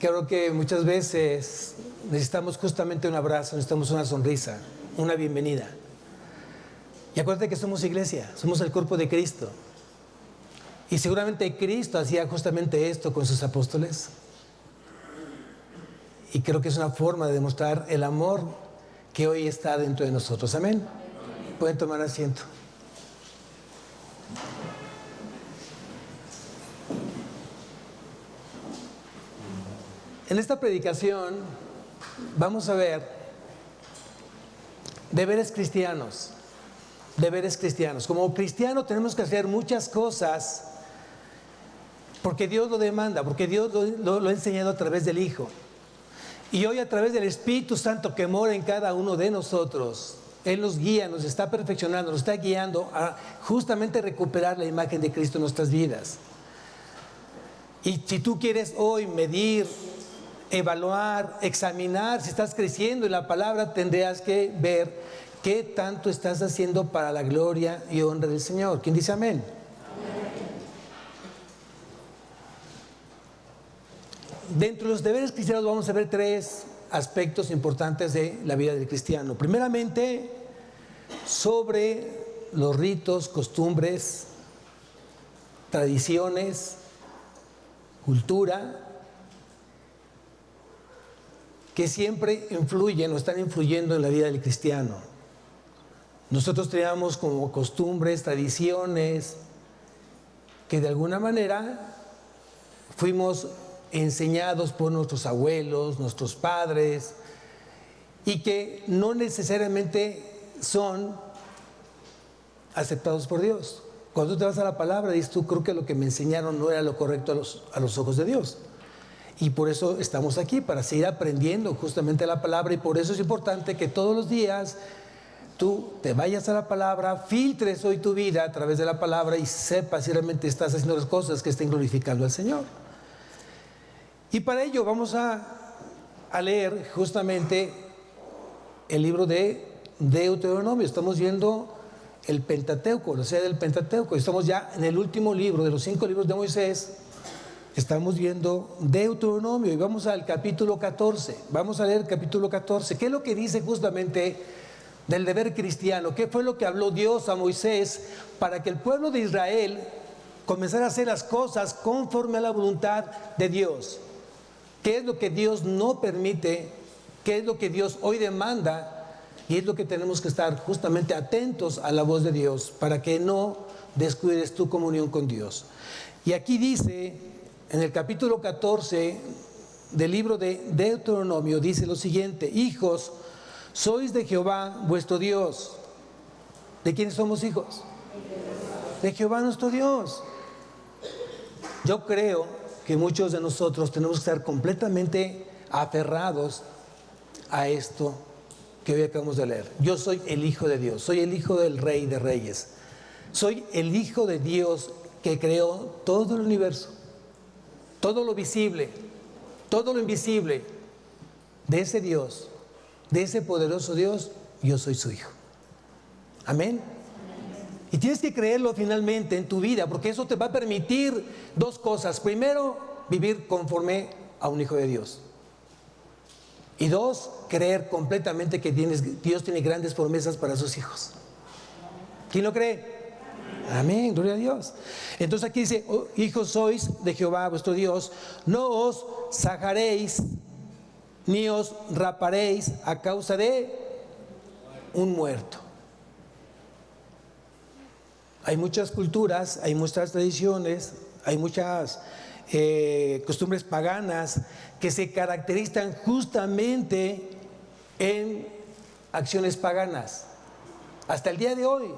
Creo que muchas veces necesitamos justamente un abrazo, necesitamos una sonrisa, una bienvenida. Y acuérdate que somos iglesia, somos el cuerpo de Cristo. Y seguramente Cristo hacía justamente esto con sus apóstoles. Y creo que es una forma de demostrar el amor que hoy está dentro de nosotros. Amén. Pueden tomar asiento. En esta predicación vamos a ver deberes cristianos. Deberes cristianos. Como cristiano tenemos que hacer muchas cosas porque Dios lo demanda, porque Dios lo ha enseñado a través del Hijo. Y hoy a través del Espíritu Santo que mora en cada uno de nosotros, Él nos guía, nos está perfeccionando, nos está guiando a justamente recuperar la imagen de Cristo en nuestras vidas. Y si tú quieres hoy medir, evaluar, examinar si estás creciendo en la palabra, tendrías que ver qué tanto estás haciendo para la gloria y honra del Señor. ¿Quién dice amén? Dentro de los deberes cristianos vamos a ver tres aspectos importantes de la vida del cristiano. Primeramente, sobre los ritos, costumbres, tradiciones, cultura, que siempre influyen o están influyendo en la vida del cristiano. Nosotros teníamos como costumbres, tradiciones, que de alguna manera fuimos enseñados por nuestros abuelos, nuestros padres, y que no necesariamente son aceptados por Dios. Cuando tú te vas a la palabra, dices tú, creo que lo que me enseñaron no era lo correcto a los ojos de Dios. Y por eso estamos aquí, para seguir aprendiendo justamente la palabra, y por eso es importante que todos los días tú te vayas a la palabra, filtres hoy tu vida a través de la palabra y sepas si realmente estás haciendo las cosas que estén glorificando al Señor. Y para ello vamos a leer justamente el libro de Deuteronomio. Estamos viendo el Pentateuco, la serie del Pentateuco. Estamos ya en el último libro de los 5 libros de Moisés. Estamos viendo Deuteronomio y vamos al capítulo 14. Vamos a leer el capítulo 14. ¿Qué es lo que dice justamente del deber cristiano? ¿Qué fue lo que habló Dios a Moisés para que el pueblo de Israel comenzara a hacer las cosas conforme a la voluntad de Dios? ¿Qué es lo que Dios no permite? ¿Qué es lo que Dios hoy demanda? Y es lo que tenemos que estar justamente atentos a la voz de Dios para que no descuides tu comunión con Dios. Y aquí dice, en el capítulo 14 del libro de Deuteronomio, dice lo siguiente: hijos, sois de Jehová vuestro Dios. ¿De quiénes somos hijos? De Jehová nuestro Dios. Yo creo que muchos de nosotros tenemos que estar completamente aferrados a esto que hoy acabamos de leer. Yo soy el Hijo de Dios, soy el Hijo del Rey de Reyes, soy el Hijo de Dios que creó todo el universo, todo lo visible, todo lo invisible. De ese Dios, de ese poderoso Dios, yo soy su Hijo. Amén. Y tienes que creerlo finalmente en tu vida, porque eso te va a permitir dos cosas. Primero, vivir conforme a un hijo de Dios. Y dos, creer completamente que Dios tiene grandes promesas para sus hijos. ¿Quién lo cree? Amén, gloria a Dios. Entonces aquí dice: oh, hijos sois de Jehová vuestro Dios, no os sajaréis ni os raparéis a causa de un muerto. Hay muchas culturas, hay muchas tradiciones, hay muchas costumbres paganas que se caracterizan justamente en acciones paganas. Hasta el día de hoy.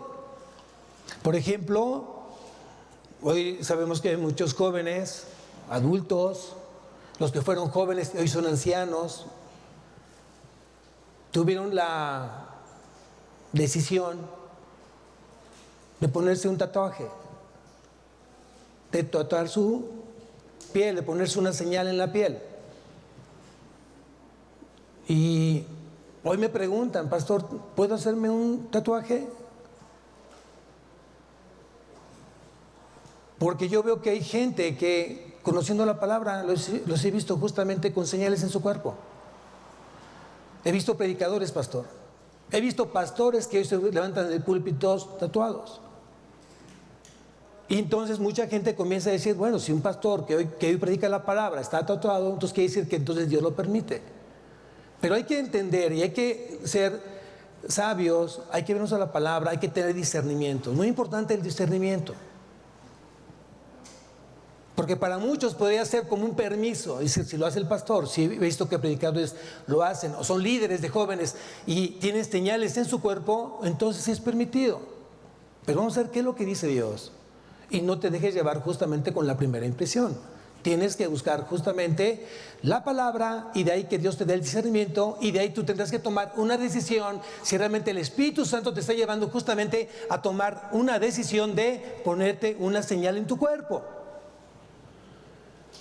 Por ejemplo, hoy sabemos que hay muchos jóvenes, adultos, los que fueron jóvenes y hoy son ancianos, tuvieron la decisión de ponerse un tatuaje, de tatuar su piel, de ponerse una señal en la piel. Y hoy me preguntan: pastor, ¿puedo hacerme un tatuaje? Porque yo veo que hay gente que conociendo la palabra, los he visto justamente con señales en su cuerpo. He visto predicadores, pastor. He visto pastores que hoy se levantan del púlpito tatuados. Y entonces mucha gente comienza a decir, bueno, si un pastor que hoy predica la palabra está tatuado, entonces quiere decir que entonces Dios lo permite. Pero hay que entender y hay que ser sabios, hay que vernos a la palabra, hay que tener discernimiento. Muy importante el discernimiento. Porque para muchos podría ser como un permiso, decir, si lo hace el pastor, si he visto que predicadores lo hacen, o son líderes de jóvenes y tienen señales en su cuerpo, entonces es permitido. Pero vamos a ver qué es lo que dice Dios. Y no te dejes llevar justamente con la primera impresión. Tienes que buscar justamente la palabra y de ahí que Dios te dé el discernimiento y de ahí tú tendrás que tomar una decisión si realmente el Espíritu Santo te está llevando justamente a tomar una decisión de ponerte una señal en tu cuerpo.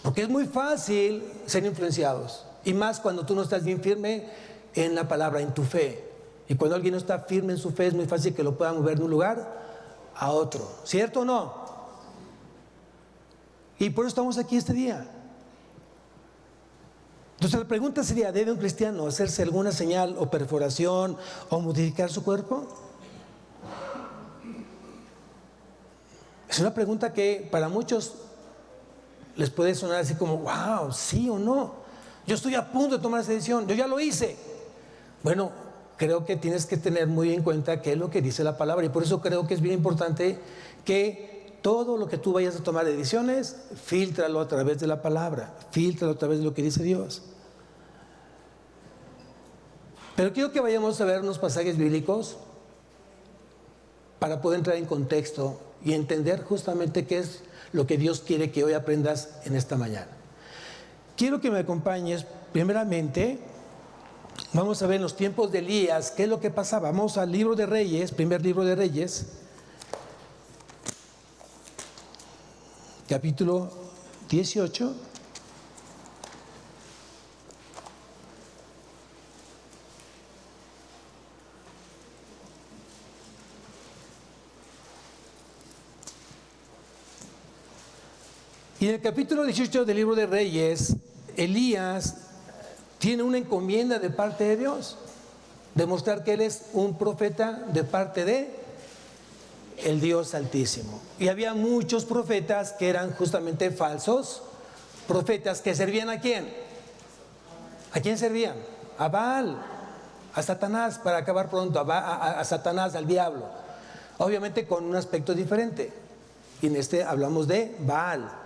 Porque es muy fácil ser influenciados y más cuando tú no estás bien firme en la palabra, en tu fe. Y cuando alguien no está firme en su fe es muy fácil que lo puedan mover de un lugar a otro. ¿Cierto o no? Y por eso estamos aquí este día. Entonces la pregunta sería, ¿debe un cristiano hacerse alguna señal o perforación o modificar su cuerpo? Es una pregunta que para muchos les puede sonar así como, wow, sí o no. Yo estoy a punto de tomar esa decisión, yo ya lo hice. Bueno, creo que tienes que tener muy en cuenta qué es lo que dice la palabra y por eso creo que es bien importante que todo lo que tú vayas a tomar de decisiones, fíltralo a través de la palabra, fíltralo a través de lo que dice Dios. Pero quiero que vayamos a ver unos pasajes bíblicos para poder entrar en contexto y entender justamente qué es lo que Dios quiere que hoy aprendas en esta mañana. Quiero que me acompañes, primeramente, vamos a ver en los tiempos de Elías, qué es lo que pasaba. Vamos al libro de Reyes, primer libro de Reyes, capítulo 18. Y en el capítulo 18 del libro de Reyes, Elías tiene una encomienda de parte de Dios, demostrar que él es un profeta de parte de el Dios Altísimo. Y había muchos profetas que eran justamente falsos, profetas que servían ¿a quién? ¿A quién servían? A Baal, a Satanás, para acabar pronto, a Satanás, al diablo. Obviamente con un aspecto diferente. Y en este hablamos de Baal.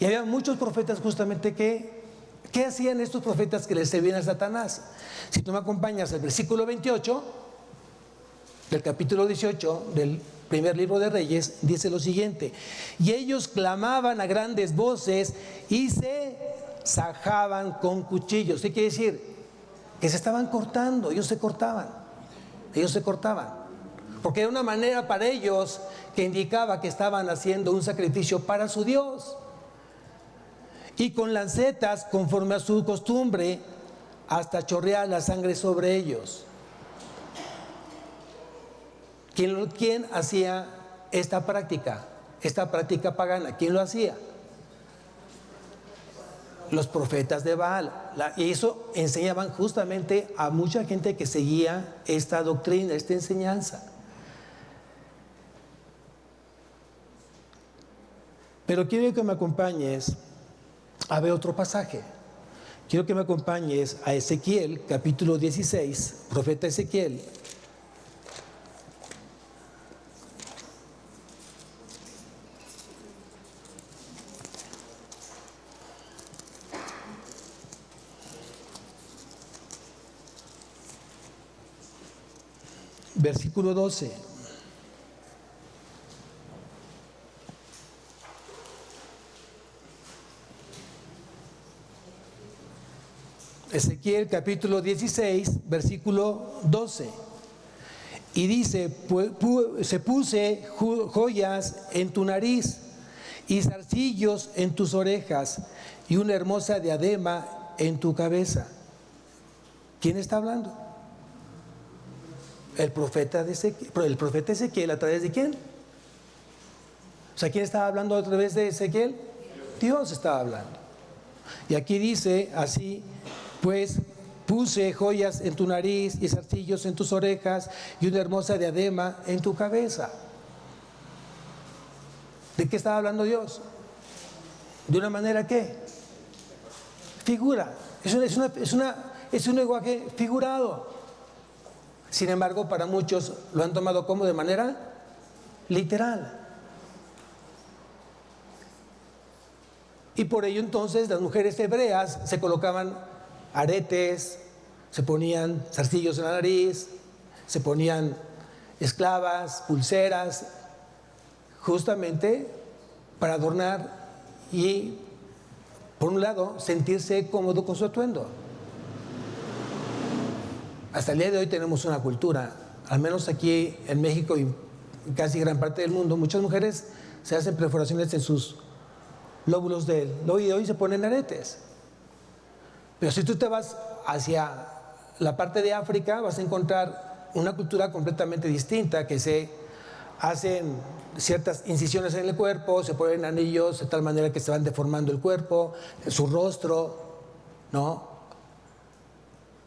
Y había muchos profetas justamente ¿qué hacían estos profetas que les servían a Satanás? Si tú me acompañas al versículo 28 del capítulo 18 del primer libro de Reyes, dice lo siguiente: y ellos clamaban a grandes voces y se sajaban con cuchillos. ¿Qué quiere decir? Que se estaban cortando, ellos se cortaban, porque era una manera para ellos que indicaba que estaban haciendo un sacrificio para su Dios. Y con lancetas, conforme a su costumbre, hasta chorrear la sangre sobre ellos. ¿Quién hacía esta práctica pagana? ¿Quién lo hacía? Los profetas de Baal. Y eso enseñaban justamente a mucha gente que seguía esta doctrina, esta enseñanza. Pero quiero que me acompañes a ver otro pasaje. Quiero que me acompañes a Ezequiel, capítulo 16, profeta Ezequiel. Versículo 12. Ezequiel capítulo 16, versículo 12. Y dice, se puse joyas en tu nariz y zarcillos en tus orejas y una hermosa diadema en tu cabeza. ¿Quién está hablando? El profeta Ezequiel. ¿A través de quién? O sea, ¿quién estaba hablando a través de Ezequiel? Dios estaba hablando. Y aquí dice así, pues puse joyas en tu nariz y zarcillos en tus orejas y una hermosa diadema en tu cabeza. ¿De qué estaba hablando Dios? ¿De una manera qué? Figura. Es un lenguaje figurado. Sin embargo, para muchos lo han tomado como de manera literal. Y por ello entonces las mujeres hebreas se colocaban aretes, se ponían zarcillos en la nariz, se ponían esclavas, pulseras, justamente para adornar y, por un lado, sentirse cómodo con su atuendo. Hasta el día de hoy tenemos una cultura, al menos aquí en México y casi gran parte del mundo, muchas mujeres se hacen perforaciones en sus lóbulos del oído y se ponen aretes. Pero si tú te vas hacia la parte de África, vas a encontrar una cultura completamente distinta, que se hacen ciertas incisiones en el cuerpo, se ponen anillos de tal manera que se van deformando el cuerpo, su rostro, ¿no?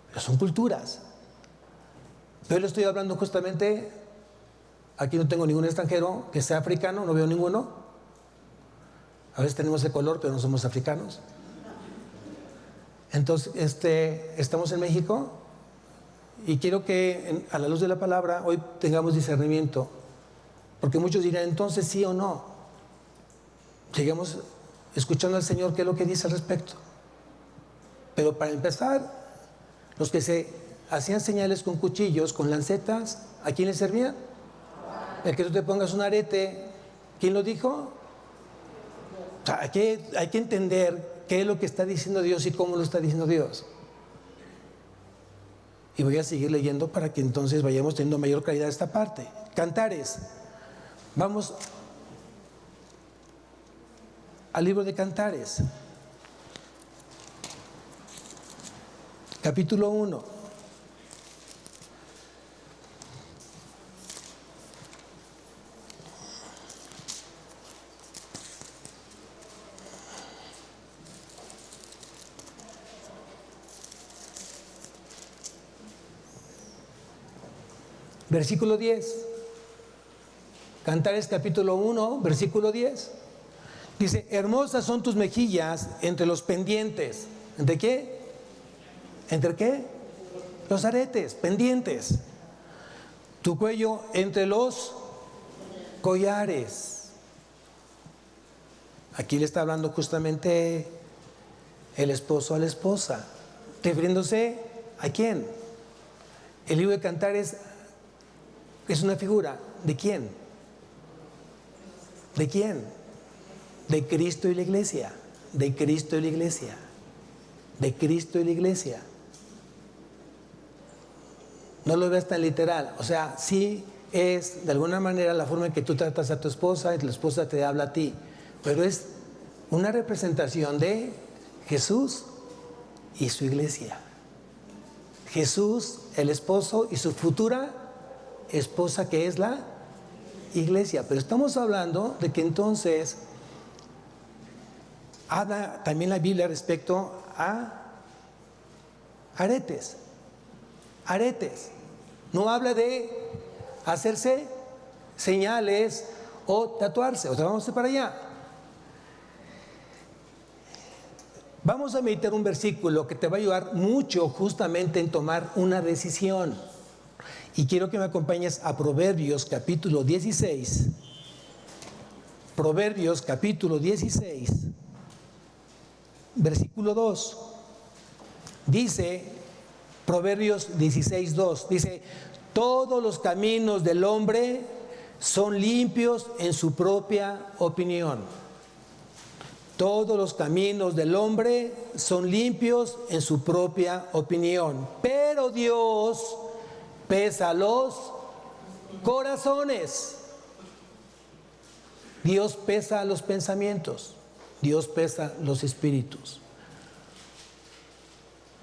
Pero son culturas. Pero le estoy hablando justamente, aquí no tengo ningún extranjero que sea africano, no veo ninguno. A veces tenemos el color, pero no somos africanos. Entonces, estamos en México y quiero que a la luz de la palabra hoy tengamos discernimiento, porque muchos dirán, entonces sí o no. Sigamos escuchando al Señor qué es lo que dice al respecto. Pero para empezar, los que se hacían señales con cuchillos, con lancetas, ¿a quién les servían? El que tú te pongas un arete, ¿quién lo dijo? O sea, hay que entender qué es lo que está diciendo Dios y cómo lo está diciendo Dios. Y voy a seguir leyendo para que entonces vayamos teniendo mayor claridad de esta parte. Cantares. Vamos al libro de Cantares. Capítulo 1. Versículo 10. Cantares capítulo 1, versículo 10. Dice, hermosas son tus mejillas entre los pendientes. ¿Entre qué? ¿Entre qué? Los aretes, pendientes. Tu cuello entre los collares. Aquí le está hablando justamente el esposo a la esposa. Refiriéndose ¿a quién? El libro de Cantares es una figura. ¿De quién? ¿De quién? De Cristo y la iglesia. De Cristo y la iglesia. De Cristo y la iglesia. No lo veas tan literal. O sea, sí es de alguna manera la forma en que tú tratas a tu esposa y la esposa te habla a ti. Pero es una representación de Jesús y su iglesia. Jesús, el esposo, y su futura esposa, que es la iglesia. Pero estamos hablando de que entonces habla también la Biblia respecto a aretes. Aretes. No habla de hacerse señales o tatuarse. O sea, vamos para allá. Vamos a meditar un versículo que te va a ayudar mucho justamente en tomar una decisión. Y quiero que me acompañes a Proverbios capítulo 16. Proverbios capítulo 16, versículo 2. Dice, Proverbios 16, 2. Dice, todos los caminos del hombre son limpios en su propia opinión. Todos los caminos del hombre son limpios en su propia opinión. Pero Dios pesa los corazones. Dios pesa los pensamientos. Dios pesa los espíritus.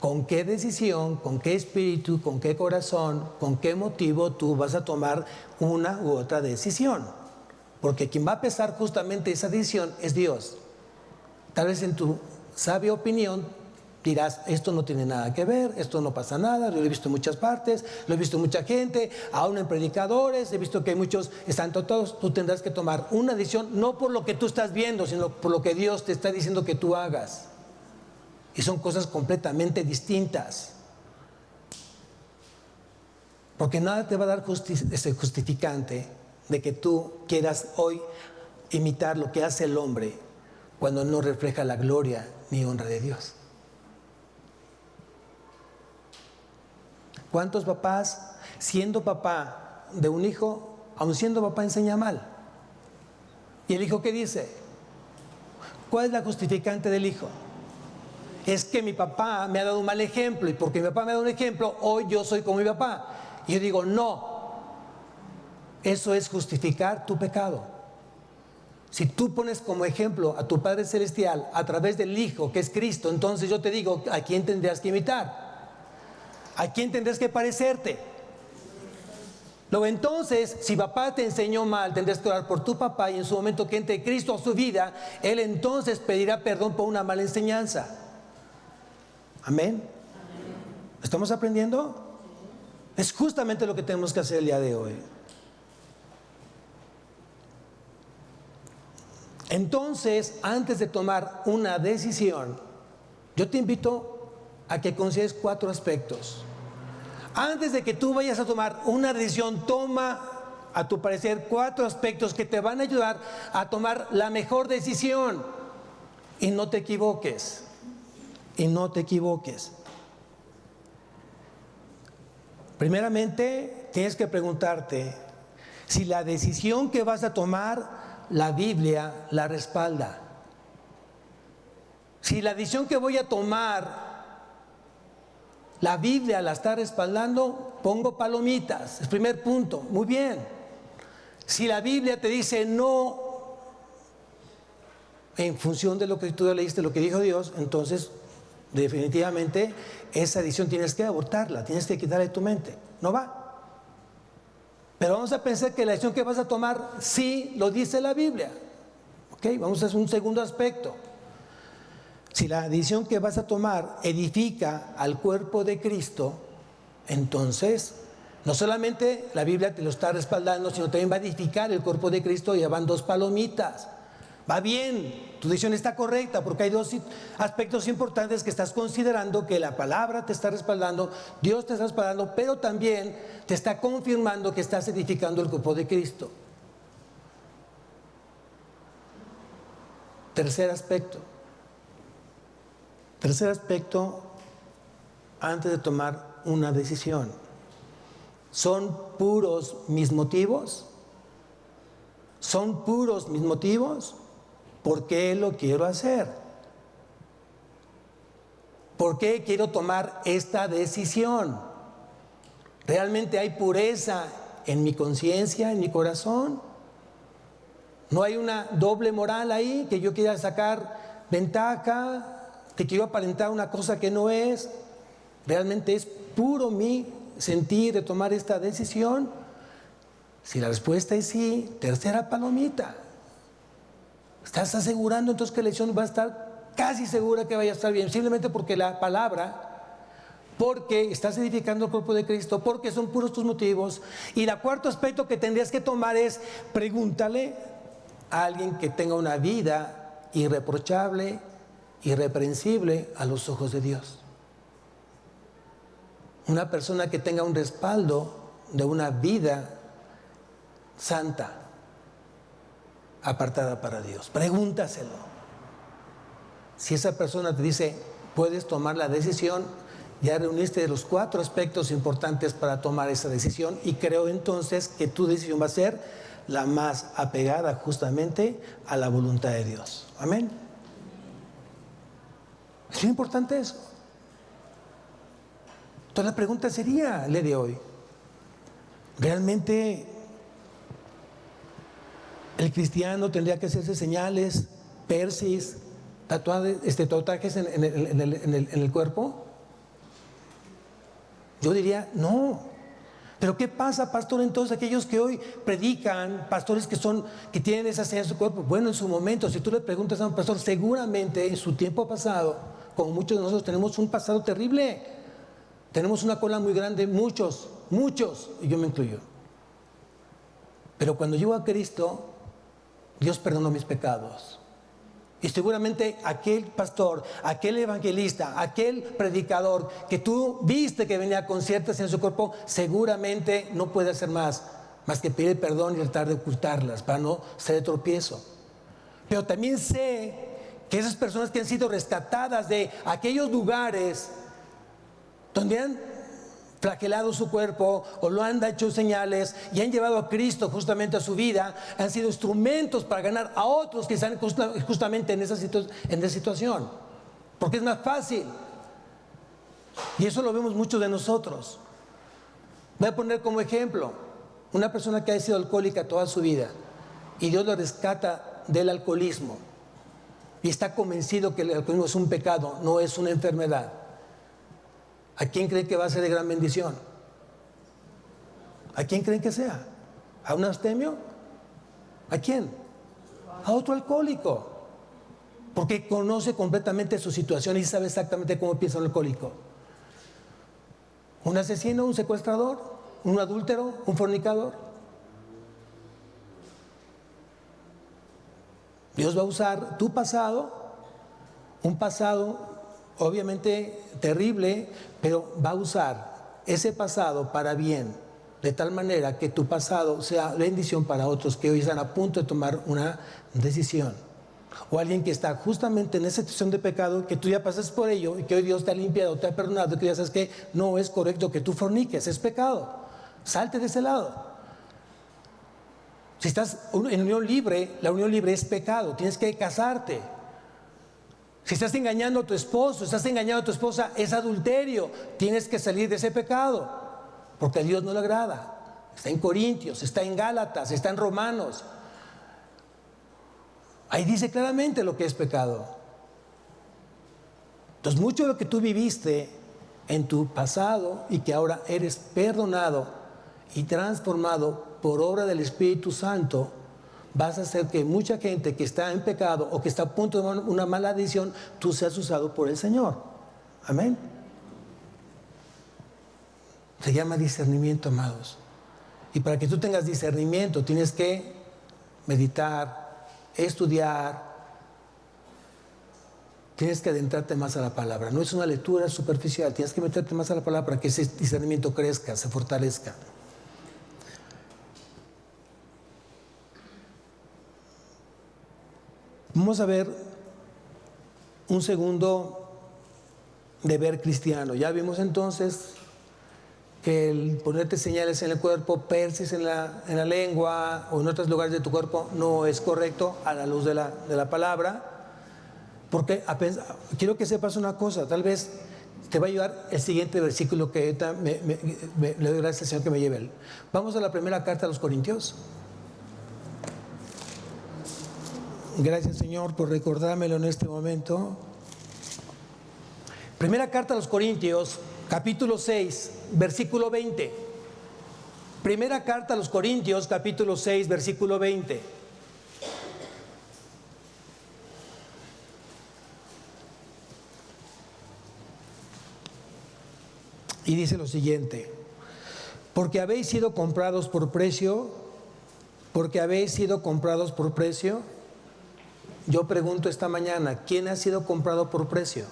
¿Con qué decisión, con qué espíritu, con qué corazón, con qué motivo tú vas a tomar una u otra decisión? Porque quien va a pesar justamente esa decisión es Dios. Tal vez en tu sabia opinión dirás, esto no tiene nada que ver, esto no pasa nada, yo lo he visto en muchas partes, lo he visto en mucha gente, aún en predicadores, he visto que hay muchos están todos. Tú tendrás que tomar una decisión, no por lo que tú estás viendo, sino por lo que Dios te está diciendo que tú hagas. Y son cosas completamente distintas. Porque nada te va a dar ese justificante de que tú quieras hoy imitar lo que hace el hombre cuando no refleja la gloria ni honra de Dios. ¿Cuántos papás, siendo papá de un hijo, aun siendo papá, enseña mal? ¿Y el hijo qué dice? ¿Cuál es la justificante del hijo? Es que mi papá me ha dado un mal ejemplo, y porque mi papá me ha dado un ejemplo, hoy yo soy como mi papá. Y yo digo, no, eso es justificar tu pecado. Si tú pones como ejemplo a tu Padre Celestial a través del Hijo, que es Cristo, entonces yo te digo, ¿a quién tendrías que imitar? ¿A quién tendrás que parecerte? Luego entonces, si papá te enseñó mal, tendrás que orar por tu papá, y en su momento que entre Cristo a su vida, Él entonces pedirá perdón por una mala enseñanza. Amén. ¿Estamos aprendiendo? Es justamente lo que tenemos que hacer el día de hoy. Entonces, antes de tomar una decisión, yo te invito a que consideres 4 aspectos. Antes de que tú vayas a tomar una decisión, toma, a tu parecer, 4 aspectos que te van a ayudar a tomar la mejor decisión. Y no te equivoques. Y no te equivoques. Primeramente, tienes que preguntarte si la decisión que vas a tomar, la Biblia la respalda. Si la decisión que voy a tomar, la Biblia la está respaldando, pongo palomitas. El primer punto, muy bien. Si la Biblia te dice no, en función de lo que tú leíste, lo que dijo Dios, entonces definitivamente esa decisión tienes que abortarla, tienes que quitarla de tu mente. No va. Pero vamos a pensar que la decisión que vas a tomar sí lo dice la Biblia. ¿Ok? Vamos a hacer un segundo aspecto. Si la decisión que vas a tomar edifica al cuerpo de Cristo, entonces no solamente la Biblia te lo está respaldando, sino también va a edificar el cuerpo de Cristo, y ya van 2 palomitas. Va bien, tu decisión está correcta, porque hay 2 aspectos importantes que estás considerando: que la palabra te está respaldando, Dios te está respaldando, pero también te está confirmando que estás edificando el cuerpo de Cristo. Tercer aspecto, antes de tomar una decisión: ¿son puros mis motivos? ¿Son puros mis motivos? ¿Por qué lo quiero hacer? ¿Por qué quiero tomar esta decisión? ¿Realmente hay pureza en mi conciencia, en mi corazón? ¿No hay una doble moral ahí, que yo quiera sacar ventaja, que quiero aparentar una cosa que no es? ¿Realmente es puro mi sentir de tomar esta decisión? Si la respuesta es sí, tercera palomita. Estás asegurando entonces que la decisión va a estar casi segura que vaya a estar bien, simplemente porque la palabra, porque estás edificando el cuerpo de Cristo, porque son puros tus motivos. Y el cuarto aspecto que tendrías que tomar es: pregúntale a alguien que tenga una vida irreprochable, irreprensible a los ojos de Dios. Una persona que tenga un respaldo de una vida santa, apartada para Dios. Pregúntaselo. Si esa persona te dice, puedes tomar la decisión, ya reuniste los 4 aspectos importantes para tomar esa decisión, y creo entonces que tu decisión va a ser la más apegada justamente a la voluntad de Dios. Amén. Es muy importante eso. Entonces la pregunta sería, el día de hoy, ¿realmente el cristiano tendría que hacerse señales, persis, tatuajes en el cuerpo? Yo diría, no. Pero ¿qué pasa, pastor, entonces aquellos que hoy predican, pastores que tienen esa señal en su cuerpo? Bueno, en su momento, si tú le preguntas a un pastor, seguramente en su tiempo pasado, como muchos de nosotros tenemos un pasado terrible, tenemos una cola muy grande, muchos, y yo me incluyo. Pero cuando llego a Cristo, Dios perdonó mis pecados. Y seguramente aquel pastor, aquel evangelista, aquel predicador que tú viste que venía con ciertas en su cuerpo, seguramente no puede hacer más que pedir perdón y tratar de ocultarlas para no ser de tropiezo. Pero también sé que esas personas que han sido rescatadas de aquellos lugares donde han flagelado su cuerpo o lo han hecho señales y han llevado a Cristo justamente a su vida, han sido instrumentos para ganar a otros que están justamente en esa situación, porque es más fácil, y eso lo vemos muchos de nosotros. Voy a poner como ejemplo una persona que ha sido alcohólica toda su vida y Dios lo rescata del alcoholismo y está convencido que el alcoholismo es un pecado, no es una enfermedad. ¿A quién creen que va a ser de gran bendición? ¿A quién creen que sea? ¿A un abstemio? ¿A quién? A otro alcohólico. Porque conoce completamente su situación y sabe exactamente cómo piensa un alcohólico. ¿Un asesino, un secuestrador, un adúltero, un fornicador? Dios va a usar tu pasado, un pasado obviamente terrible, pero va a usar ese pasado para bien, de tal manera que tu pasado sea bendición para otros que hoy están a punto de tomar una decisión. O alguien que está justamente en esa situación de pecado, que tú ya pasas por ello y que hoy Dios te ha limpiado, te ha perdonado, y que ya sabes que no es correcto que tú forniques, es pecado. Salte de ese lado. Si estás en unión libre, la unión libre es pecado, tienes que casarte. Si estás engañando a tu esposo, estás engañando a tu esposa, es adulterio. Tienes que salir de ese pecado, porque a Dios no le agrada. Está en Corintios, está en Gálatas, está en Romanos. Ahí dice claramente lo que es pecado. Entonces, mucho de lo que tú viviste en tu pasado y que ahora eres perdonado y transformado por obra del Espíritu Santo, vas a hacer que mucha gente que está en pecado o que está a punto de tomar una mala decisión, tú seas usado por el Señor. Amén. Se llama discernimiento, amados. Y para que tú tengas discernimiento, tienes que meditar, estudiar, tienes que adentrarte más a la palabra. No es una lectura superficial, tienes que meterte más a la palabra para que ese discernimiento crezca, se fortalezca. Vamos a ver un segundo deber cristiano. Ya vimos entonces que el ponerte señales en el cuerpo, persis en la lengua o en otros lugares de tu cuerpo no es correcto a la luz de la palabra. Porque quiero que sepas una cosa, tal vez te va a ayudar el siguiente versículo que le doy gracias al Señor que me lleve él. Vamos a la primera carta a los Corintios. Gracias, Señor, por recordármelo en este momento. Primera carta a los Corintios, capítulo 6, versículo 20. Primera carta a los Corintios, capítulo 6, versículo 20. Y dice lo siguiente: porque habéis sido comprados por precio, porque habéis sido comprados por precio. Yo pregunto esta mañana, ¿quién ha sido comprado por precio?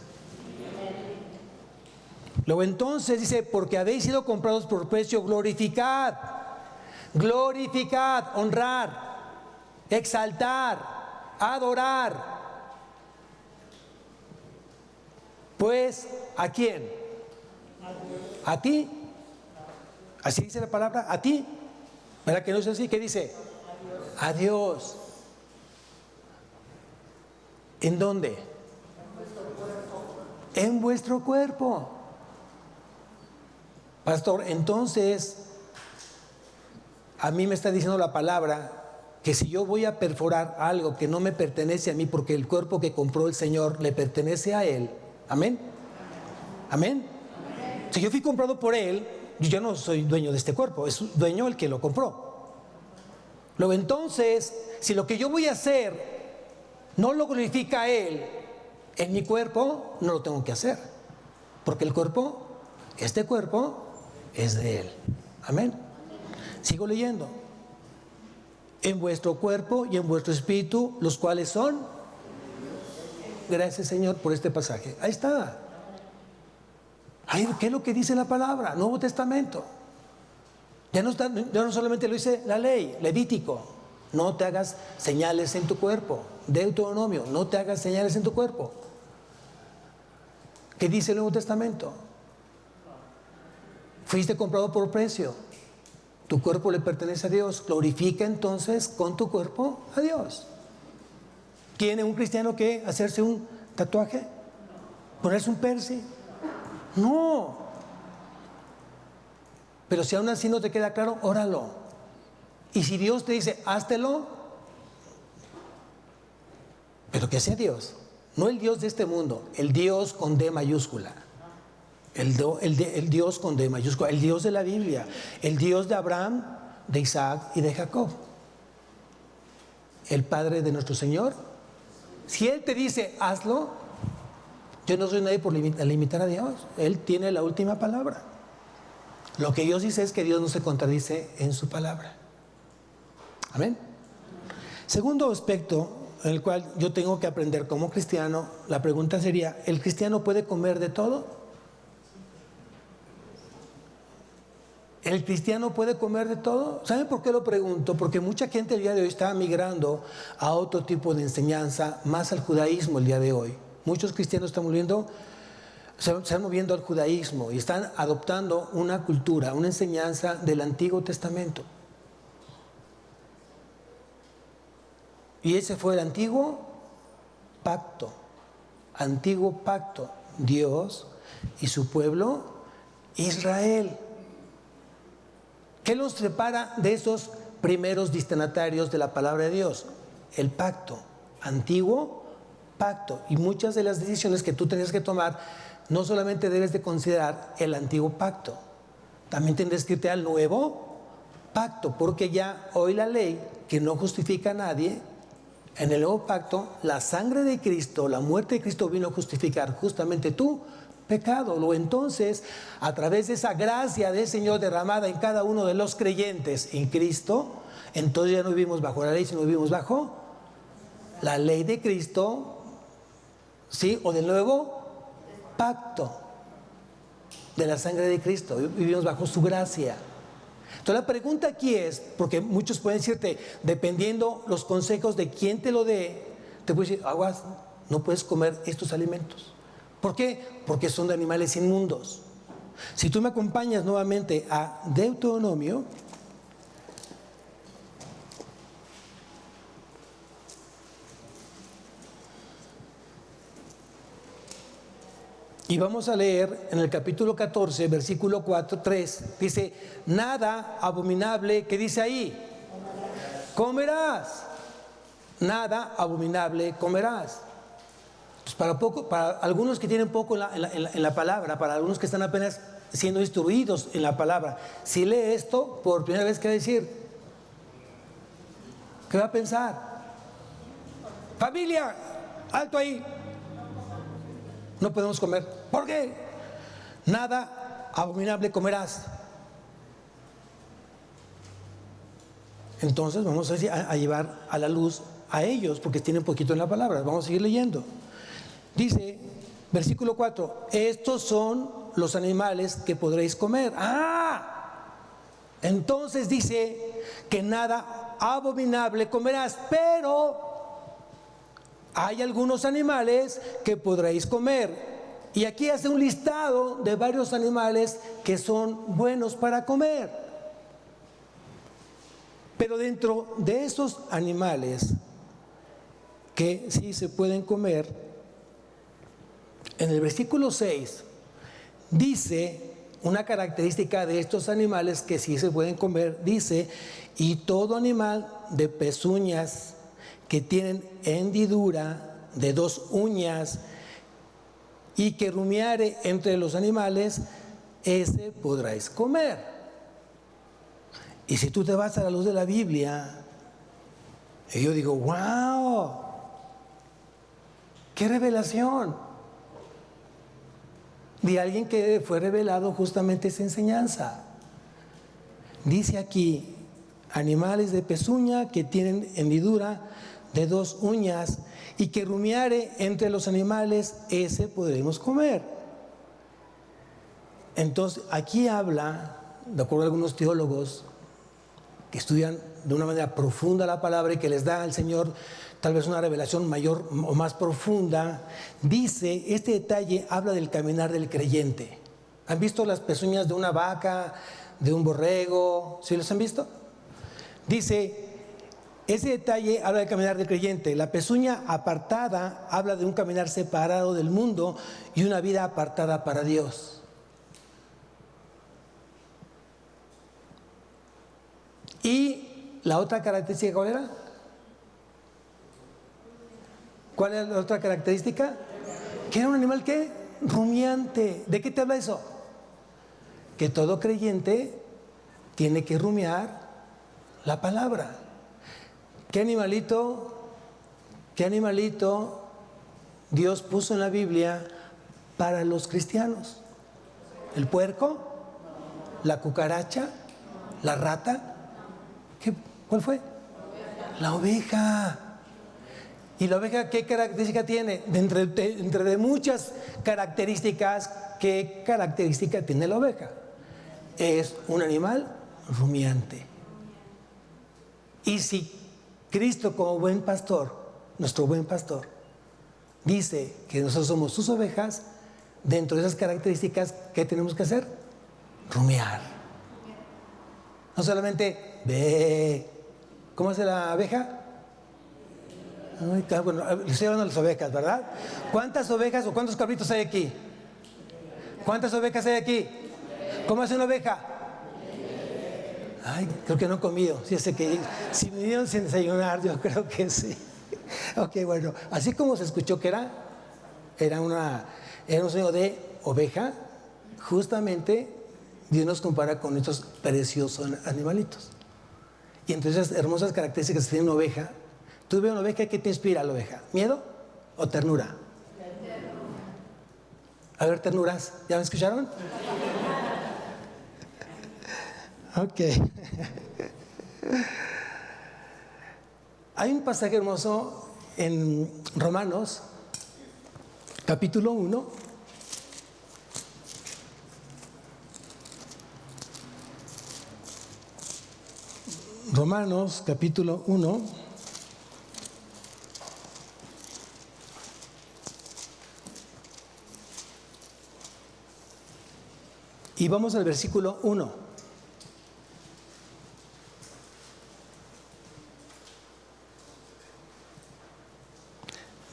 Luego entonces dice, porque habéis sido comprados por precio, glorificad, honrar, exaltar, adorar. Pues, ¿a quién? ¿A ti? Así dice la palabra, a ti. ¿Verdad que no es así? ¿Qué dice? A Dios. ¿En dónde? En vuestro cuerpo. Pastor, entonces a mí me está diciendo la palabra que si yo voy a perforar algo que no me pertenece a mí, porque el cuerpo que compró el Señor le pertenece a Él. ¿Amén? ¿Amén? Si yo fui comprado por Él, yo no soy dueño de este cuerpo, es dueño el que lo compró. Luego entonces, si lo que yo voy a hacer no lo glorifica a Él en mi cuerpo, no lo tengo que hacer. Porque el cuerpo, este cuerpo, es de Él. Amén. Sigo leyendo. En vuestro cuerpo y en vuestro espíritu, los cuales son. Gracias, Señor, por este pasaje. Ahí está. Ay, ¿qué es lo que dice la palabra? Nuevo Testamento. Ya no solamente lo dice la ley, Levítico. No te hagas señales en tu cuerpo. Deuteronomio, no te hagas señales en tu cuerpo. ¿Qué dice el Nuevo Testamento? Fuiste comprado por precio. Tu cuerpo le pertenece a Dios. Glorifica entonces con tu cuerpo a Dios. ¿Tiene un cristiano que hacerse un tatuaje? ¿Ponerse un piercing? No. Pero si aún así no te queda claro, óralo. Y si Dios te dice, háztelo, pero que sea Dios. No el Dios de este mundo, el Dios con D mayúscula. El Dios con D mayúscula, el Dios de la Biblia, el Dios de Abraham, de Isaac y de Jacob. El Padre de nuestro Señor. Si Él te dice, hazlo, yo no soy nadie por limitar a Dios. Él tiene la última palabra. Lo que Dios dice es que Dios no se contradice en su palabra. Amén. Segundo aspecto en el cual yo tengo que aprender como cristiano, la pregunta sería, ¿el cristiano puede comer de todo? ¿El cristiano puede comer de todo? ¿Saben por qué lo pregunto? Porque mucha gente el día de hoy está migrando a otro tipo de enseñanza, más al judaísmo el día de hoy. Muchos cristianos están se están moviendo al judaísmo y están adoptando una cultura, una enseñanza del Antiguo Testamento. Y ese fue el antiguo pacto. Antiguo pacto. Dios y su pueblo Israel. ¿Qué los separa de esos primeros destinatarios de la palabra de Dios? El pacto. Antiguo pacto. Y muchas de las decisiones que tú tienes que tomar, no solamente debes de considerar el antiguo pacto, también tendrás que irte al nuevo pacto, porque ya hoy la ley, que no justifica a nadie, en el nuevo pacto, la sangre de Cristo, la muerte de Cristo vino a justificar justamente tu pecado. Luego entonces, a través de esa gracia del Señor derramada en cada uno de los creyentes en Cristo, entonces ya no vivimos bajo la ley, sino vivimos bajo la ley de Cristo, ¿sí? O del nuevo pacto de la sangre de Cristo. Vivimos bajo su gracia. Entonces la pregunta aquí es, porque muchos pueden decirte, dependiendo los consejos de quién te lo dé, te puede decir, aguas, no puedes comer estos alimentos. ¿Por qué? Porque son de animales inmundos. Si tú me acompañas nuevamente a Deuteronomio, y vamos a leer en el capítulo 14, versículo 3, dice, nada abominable, ¿qué dice ahí? Comerás. Nada abominable comerás. Pues para algunos que tienen poco en la palabra, para algunos que están apenas siendo instruidos en la palabra, si lee esto por primera vez, ¿qué va a decir? ¿Qué va a pensar? Familia, alto ahí. No podemos comer. ¿Por qué? Nada abominable comerás. Entonces vamos a llevar a la luz a ellos, porque tienen poquito en la palabra. Vamos a seguir leyendo. Dice, versículo 4, estos son los animales que podréis comer. Entonces dice que nada abominable comerás, pero hay algunos animales que podréis comer. Y aquí hace un listado de varios animales que son buenos para comer. Pero dentro de esos animales que sí se pueden comer, en el versículo 6 dice una característica de estos animales que sí se pueden comer, dice, y todo animal de pezuñas que tienen hendidura de 2 uñas y que rumiare entre los animales ese podráis comer. Y si tú te vas a la luz de la Biblia, y yo digo, wow, qué revelación de alguien que fue revelado justamente esa enseñanza. Dice aquí, animales de pezuña que tienen hendidura de 2 uñas y que rumiare entre los animales, ese podremos comer. Entonces, aquí habla, de acuerdo a algunos teólogos que estudian de una manera profunda la palabra y que les da al Señor tal vez una revelación mayor o más profunda, dice, este detalle habla del caminar del creyente. ¿Han visto las pezuñas de una vaca, de un borrego? ¿Sí los han visto? Dice, ese detalle habla del caminar del creyente. La pezuña apartada habla de un caminar separado del mundo y una vida apartada para Dios. Y la otra característica, ¿cuál era? ¿Cuál es la otra característica? Que era un animal, ¿qué? Rumiante. ¿De qué te habla eso? Que todo creyente tiene que rumiar la palabra. ¿Qué animalito Dios puso en la Biblia para los cristianos? ¿El puerco? ¿La cucaracha? ¿La rata? ¿Cuál fue? La oveja. ¿Y la oveja qué característica tiene? Entre de muchas características, ¿qué característica tiene la oveja? Es un animal rumiante. Y si Cristo, como buen pastor, nuestro buen pastor, dice que nosotros somos sus ovejas, dentro de esas características, ¿qué tenemos que hacer? Rumiar. No solamente ve. ¿Cómo hace la abeja? Bueno, estoy hablando de las ovejas, ¿verdad? ¿Cuántas ovejas o cuántos cabritos hay aquí? ¿Cuántas ovejas hay aquí? ¿Cómo hace una oveja? Ay, creo que no he comido. Si me vinieron sin desayunar, yo creo que sí. Ok, bueno, así como se escuchó que era un sueño de oveja, justamente Dios nos compara con estos preciosos animalitos. Y entre esas hermosas características que tiene una oveja, tú ves una oveja, ¿qué te inspira la oveja? ¿Miedo o ternura? A ver, ternuras, ¿ya me escucharon? Ok. Hay un pasaje hermoso en Romanos, capítulo 1. Romanos, capítulo 1. Y vamos al versículo 1.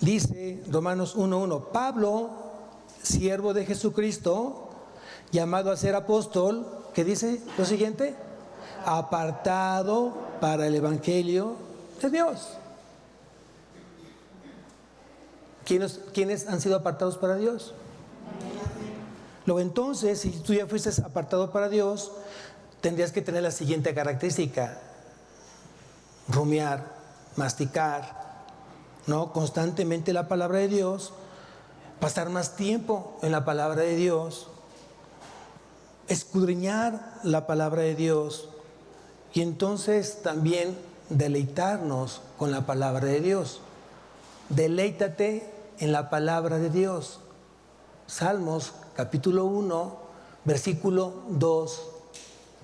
Dice Romanos 1:1, Pablo, siervo de Jesucristo, llamado a ser apóstol, ¿qué dice lo siguiente? Apartado para el evangelio de Dios. ¿Quiénes han sido apartados para Dios? Luego entonces, si tú ya fuiste apartado para Dios, tendrías que tener la siguiente característica: rumiar, masticar, ¿no? Constantemente la palabra de Dios, pasar más tiempo en la palabra de Dios, escudriñar la palabra de Dios y entonces también deleitarnos con la palabra de Dios. Deleítate en la palabra de Dios. Salmos capítulo 1, versículo 2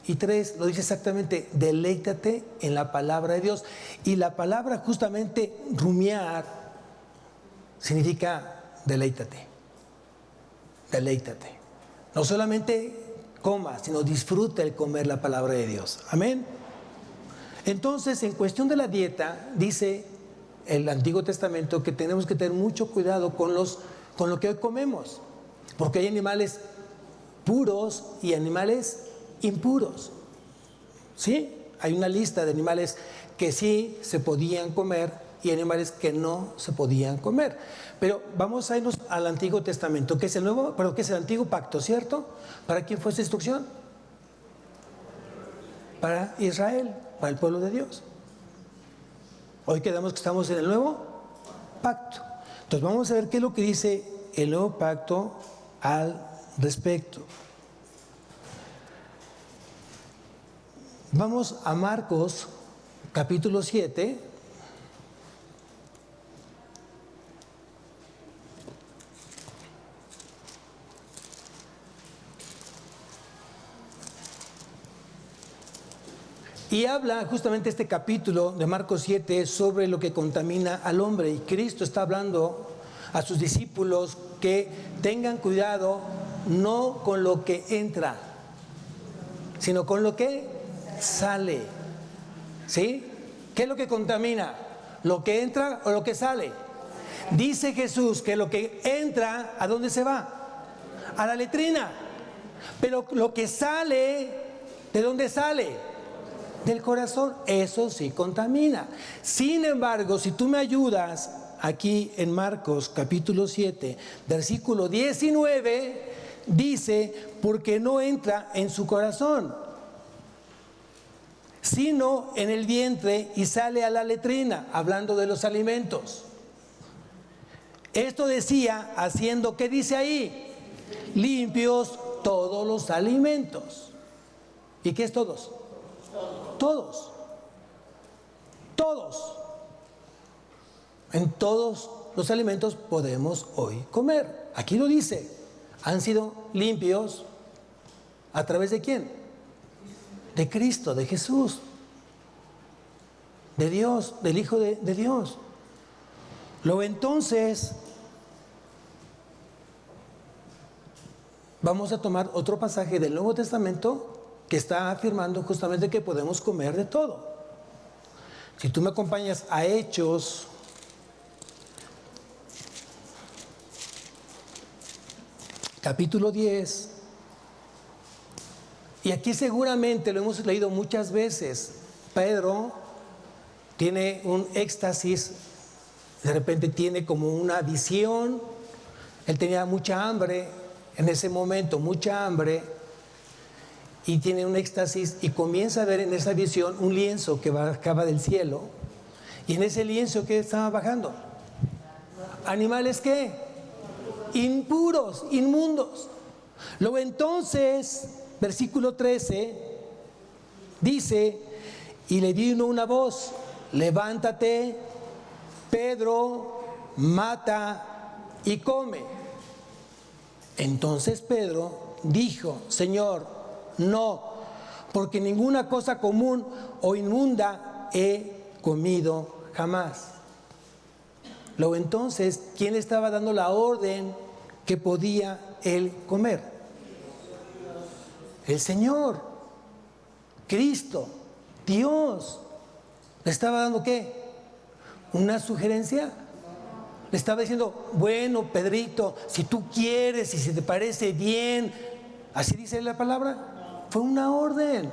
y 3 lo dice exactamente: deleítate en la palabra de Dios. Y la palabra justamente rumiar significa deleítate. Deleítate. No solamente coma, sino disfruta el comer la palabra de Dios. Amén. Entonces, en cuestión de la dieta, dice el Antiguo Testamento que tenemos que tener mucho cuidado con lo que hoy comemos, porque hay animales puros y animales impuros. ¿Sí? Hay una lista de animales que sí se podían comer y animales que no se podían comer. Pero vamos a irnos al Antiguo Testamento, que es que es el Antiguo Pacto, ¿cierto? ¿Para quién fue esa instrucción? Para Israel, para el pueblo de Dios. Hoy quedamos que estamos en el Nuevo Pacto. Entonces vamos a ver qué es lo que dice el Nuevo Pacto al respecto. Vamos a Marcos capítulo 7. Y habla justamente este capítulo de Marcos 7 sobre lo que contamina al hombre. Y Cristo está hablando a sus discípulos que tengan cuidado no con lo que entra, sino con lo que sale. ¿Sí? ¿Qué es lo que contamina? ¿Lo que entra o lo que sale? Dice Jesús que lo que entra, ¿a dónde se va? A la letrina. Pero lo que sale, ¿de dónde sale? Del corazón. Eso sí contamina. Sin embargo, si tú me ayudas aquí en Marcos capítulo 7, versículo 19, dice, porque no entra en su corazón, sino en el vientre y sale a la letrina, hablando de los alimentos. Esto decía, haciendo, ¿qué dice ahí? Limpios todos los alimentos. ¿Y qué es todos? Todos. Todos. En todos los alimentos podemos hoy comer. Aquí lo dice. Han sido limpios ¿a través de quién? De Cristo, de Jesús, de Dios, del Hijo de Dios. Luego entonces vamos a tomar otro pasaje del Nuevo Testamento que está afirmando justamente que podemos comer de todo. Si tú me acompañas a Hechos, capítulo 10, y aquí seguramente lo hemos leído muchas veces. Pedro tiene un éxtasis, de repente tiene como una visión. Él tenía mucha hambre en ese momento, mucha hambre, y tiene un éxtasis y comienza a ver en esa visión un lienzo que bajaba del cielo. Y en ese lienzo, ¿qué estaba bajando? ¿Animales qué? Impuros, inmundos. Luego entonces, versículo 13, dice, y le vino una voz, levántate, Pedro, mata y come. Entonces Pedro dijo, Señor, no, porque ninguna cosa común o inmunda he comido jamás. Luego entonces, ¿quién estaba dando la orden que podía él comer? El Señor, Cristo, Dios. ¿Le estaba dando qué? ¿Una sugerencia? Le estaba diciendo, bueno, Pedrito, si tú quieres y si te parece bien, así dice la palabra. Fue una orden.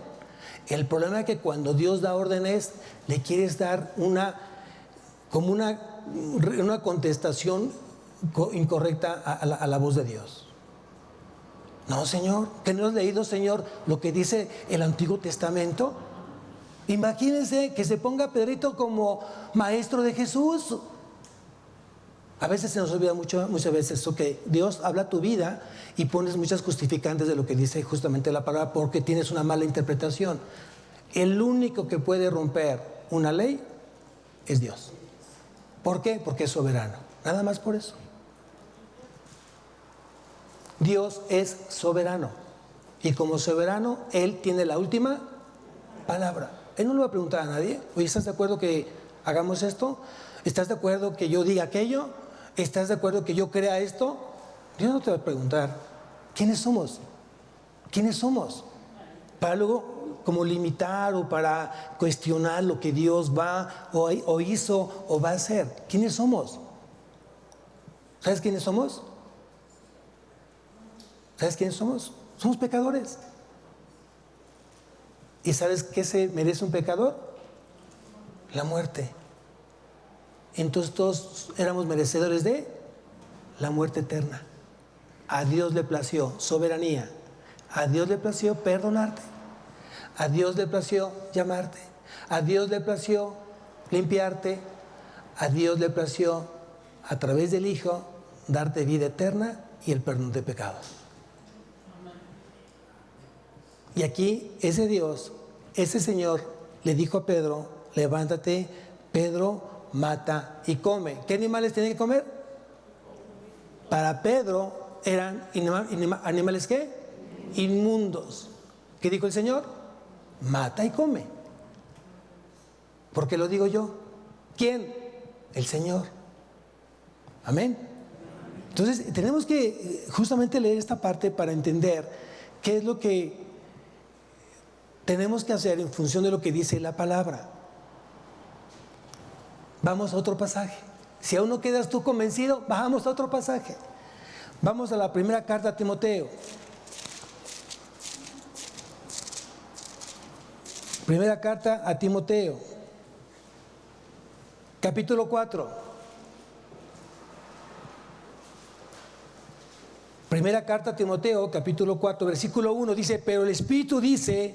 El problema es que cuando Dios da órdenes, le quieres dar una contestación incorrecta a la voz de Dios. No, Señor, ¿que no has leído, Señor, lo que dice el Antiguo Testamento? Imagínense que se ponga Pedrito como maestro de Jesús. A veces se nos olvida muchas veces eso, que Dios habla tu vida y pones muchas justificantes de lo que dice justamente la palabra porque tienes una mala interpretación. El único que puede romper una ley es Dios. ¿Por qué? Porque es soberano. Nada más por eso. Dios es soberano. Y como soberano, Él tiene la última palabra. Él no le va a preguntar a nadie, oye, ¿estás de acuerdo que hagamos esto? ¿Estás de acuerdo que yo diga aquello? ¿Estás de acuerdo que yo crea esto? Dios no te va a preguntar, ¿quiénes somos? ¿Quiénes somos? Para luego como limitar o para cuestionar lo que Dios va o hizo o va a hacer. ¿Quiénes somos? ¿Sabes quiénes somos? ¿Sabes quiénes somos? Somos pecadores. ¿Y sabes qué se merece un pecador? La muerte. Entonces todos éramos merecedores de la muerte eterna. A Dios le plació soberanía. A Dios le plació perdonarte. A Dios le plació llamarte. A Dios le plació limpiarte. A Dios le plació, a través del Hijo, darte vida eterna y el perdón de pecados. Y aquí ese Dios, ese Señor, le dijo a Pedro: levántate, Pedro, mata y come. ¿Qué animales tienen que comer? Para Pedro eran animales ¿qué? Inmundos. ¿Qué dijo el Señor? Mata y come. ¿Por qué lo digo yo? ¿Quién? El Señor. Amén. Entonces tenemos que justamente leer esta parte para entender qué es lo que tenemos que hacer en función de lo que dice la palabra. Vamos a otro pasaje. Si aún no quedas tú convencido, bajamos a otro pasaje. Vamos a la primera carta a Timoteo. Primera carta a Timoteo, capítulo 4. Primera carta a Timoteo, capítulo 4, versículo 1, dice: pero el Espíritu dice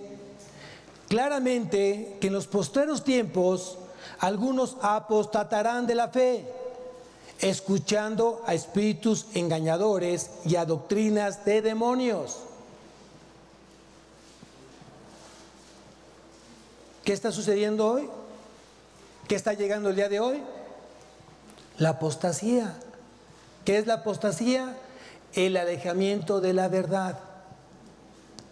claramente que en los postreros tiempos algunos apostatarán de la fe, escuchando a espíritus engañadores y a doctrinas de demonios. ¿Qué está sucediendo hoy? ¿Qué está llegando el día de hoy? La apostasía. ¿Qué es la apostasía? El alejamiento de la verdad.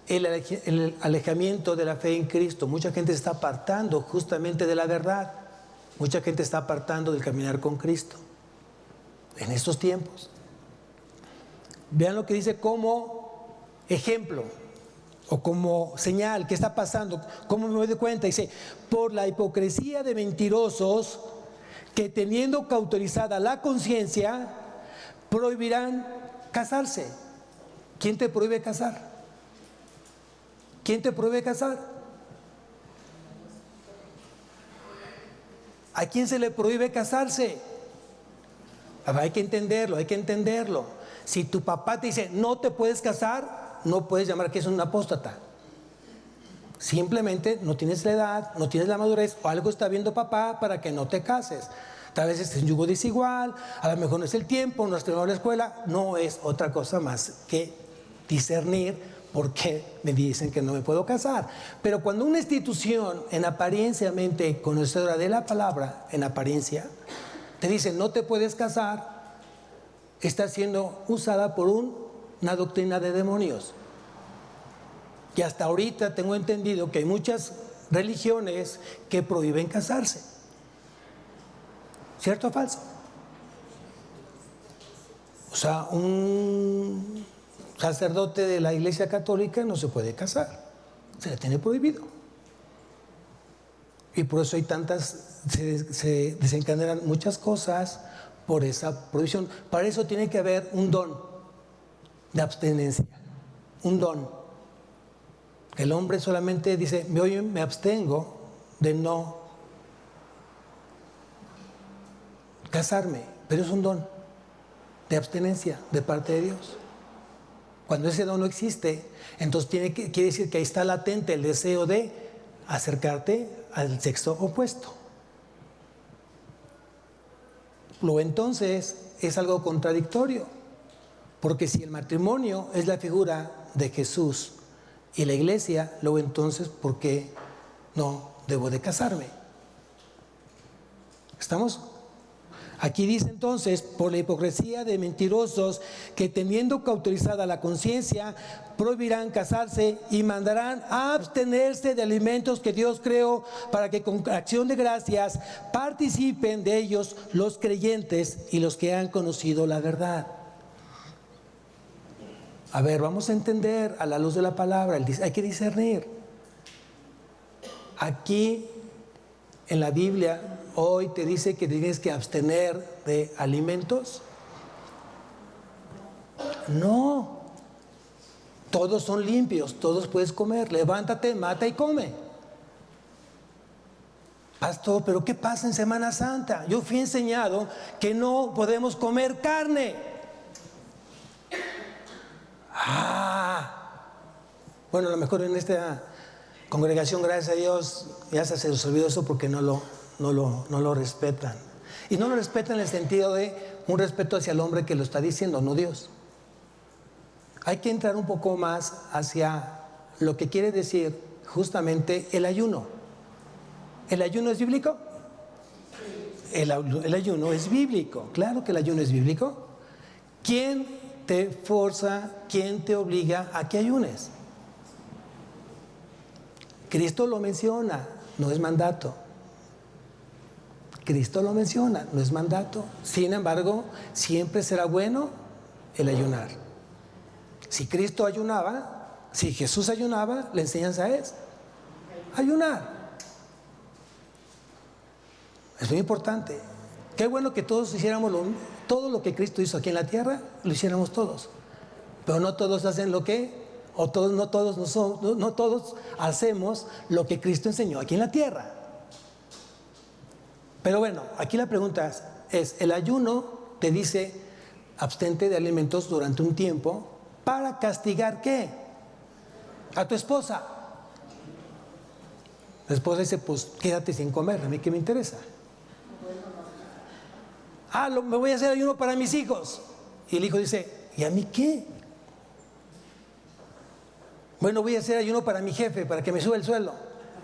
El alejamiento de la fe en Cristo. Mucha gente se está apartando justamente de la verdad. Mucha gente está apartando del caminar con Cristo en estos tiempos. Vean lo que dice como ejemplo o como señal. ¿Qué está pasando? ¿Cómo me doy cuenta? Dice: por la hipocresía de mentirosos que, teniendo cauterizada la conciencia, prohibirán casarse. ¿Quién te prohíbe casar? ¿Quién te prohíbe casar? ¿A quién se le prohíbe casarse? Hay que entenderlo, hay que entenderlo. Si tu papá te dice no te puedes casar, no puedes llamar que es un apóstata. Simplemente no tienes la edad, no tienes la madurez, o algo está viendo papá para que no te cases. Tal vez es un yugo desigual, a lo mejor no es el tiempo, no has terminado la escuela. No es otra cosa más que discernir por qué me dicen que no me puedo casar. Pero cuando una institución en aparienciamente conocedora de la palabra, en apariencia, te dice no te puedes casar, está siendo usada por una doctrina de demonios. Y hasta ahorita tengo entendido que hay muchas religiones que prohíben casarse. ¿Cierto o falso? O sea, un sacerdote de la Iglesia Católica no se puede casar, se le tiene prohibido. Y por eso hay tantas, se desencadenan muchas cosas por esa prohibición. Para eso tiene que haber un don de abstenencia, un don. El hombre solamente dice: hoy me abstengo de no casarme, pero es un don de abstenencia de parte de Dios. Cuando ese don no existe, entonces quiere decir que ahí está latente el deseo de acercarte al sexo opuesto. Luego entonces es algo contradictorio, porque si el matrimonio es la figura de Jesús y la iglesia, luego entonces ¿por qué no debo de casarme? ¿Estamos? Aquí dice entonces: por la hipocresía de mentirosos que, teniendo cauterizada la conciencia, prohibirán casarse y mandarán a abstenerse de alimentos que Dios creó, para que con acción de gracias participen de ellos los creyentes y los que han conocido la verdad. A ver, vamos a entender a la luz de la palabra, hay que discernir. Aquí en la Biblia hoy te dice que tienes que abstener de alimentos. No, todos son limpios, todos puedes comer. Levántate, mata y come. Pastor, pero ¿qué pasa en Semana Santa? Yo fui enseñado que no podemos comer carne. Bueno, a lo mejor en esta congregación, gracias a Dios, ya se les olvidó eso porque no lo respetan. Y no lo respetan en el sentido de un respeto hacia el hombre que lo está diciendo, no Dios. Hay que entrar un poco más hacia lo que quiere decir justamente el ayuno. ¿El ayuno es bíblico? El ayuno es bíblico, claro que el ayuno es bíblico. ¿Quién te forza, quién te obliga a que ayunes? Cristo lo menciona, no es mandato. Cristo lo menciona, no es mandato. Sin embargo, siempre será bueno el ayunar. Si Cristo ayunaba, si Jesús ayunaba, la enseñanza es ayunar. Es muy importante. Qué bueno que todos hiciéramos todo lo que Cristo hizo aquí en la tierra, lo hiciéramos todos. Pero no todos hacen no todos hacemos lo que Cristo enseñó aquí en la tierra. Pero bueno, aquí la pregunta es, el ayuno te dice abstente de alimentos durante un tiempo para castigar ¿qué? A tu esposa. La esposa dice, pues quédate sin comer, a mí qué me interesa. Me voy a hacer ayuno para mis hijos. Y el hijo dice, ¿y a mí qué? Bueno, voy a hacer ayuno para mi jefe, para que me suba el sueldo.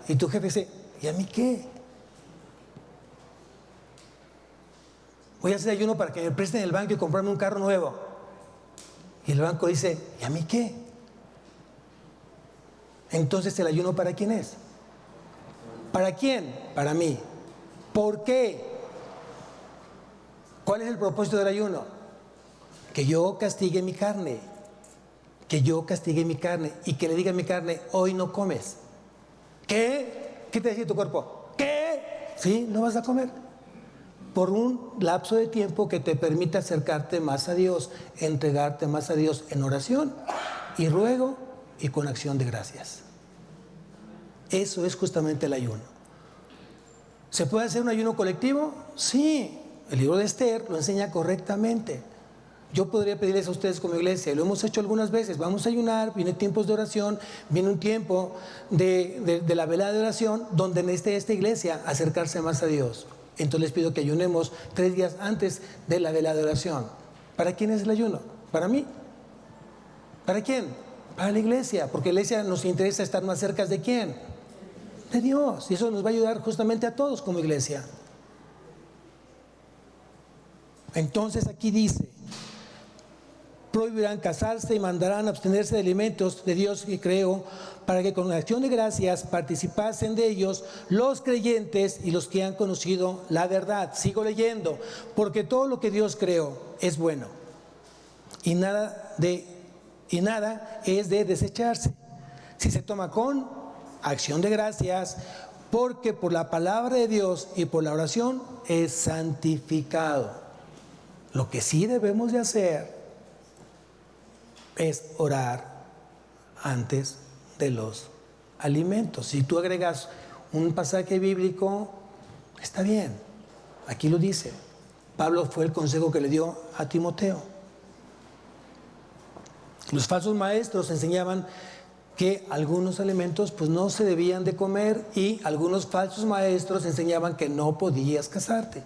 Y tu jefe dice, ¿y a mí qué? Voy a hacer ayuno para que me presten el banco y comprarme un carro nuevo. Y el banco dice, ¿y a mí qué? Entonces, ¿el ayuno para quién es? ¿Para quién? Para mí. ¿Por qué? ¿Cuál es el propósito del ayuno? Que yo castigue mi carne. Que yo castigue mi carne y que le diga a mi carne, hoy no comes. ¿Qué? ¿Qué te dice tu cuerpo? ¿Qué? Sí, no vas a comer. Por un lapso de tiempo que te permita acercarte más a Dios, entregarte más a Dios en oración y ruego y con acción de gracias. Eso es justamente el ayuno. ¿Se puede hacer un ayuno colectivo? Sí. El libro de Esther lo enseña correctamente. Yo podría pedirles a ustedes como iglesia, lo hemos hecho algunas veces, vamos a ayunar, viene tiempos de oración, viene un tiempo de la velada de oración donde necesita esta iglesia acercarse más a Dios. Entonces les pido que ayunemos 3 días antes de la velada de oración. ¿Para quién es el ayuno? ¿Para mí? ¿Para quién? Para la iglesia, porque la iglesia nos interesa estar más cerca de quién, de Dios, y eso nos va a ayudar justamente a todos como iglesia. Entonces aquí dice, prohibirán casarse y mandarán abstenerse de alimentos de Dios que creó, para que con acción de gracias participasen de ellos los creyentes y los que han conocido la verdad. Sigo leyendo, porque todo lo que Dios creó es bueno y nada es de desecharse si se toma con acción de gracias, porque por la palabra de Dios y por la oración es santificado. Lo que sí debemos de hacer es orar antes de los alimentos. Si tú agregas un pasaje bíblico, está bien, aquí lo dice. Pablo fue el consejo que le dio a Timoteo. Los falsos maestros enseñaban que algunos alimentos pues no se debían de comer, y algunos falsos maestros enseñaban que no podías casarte.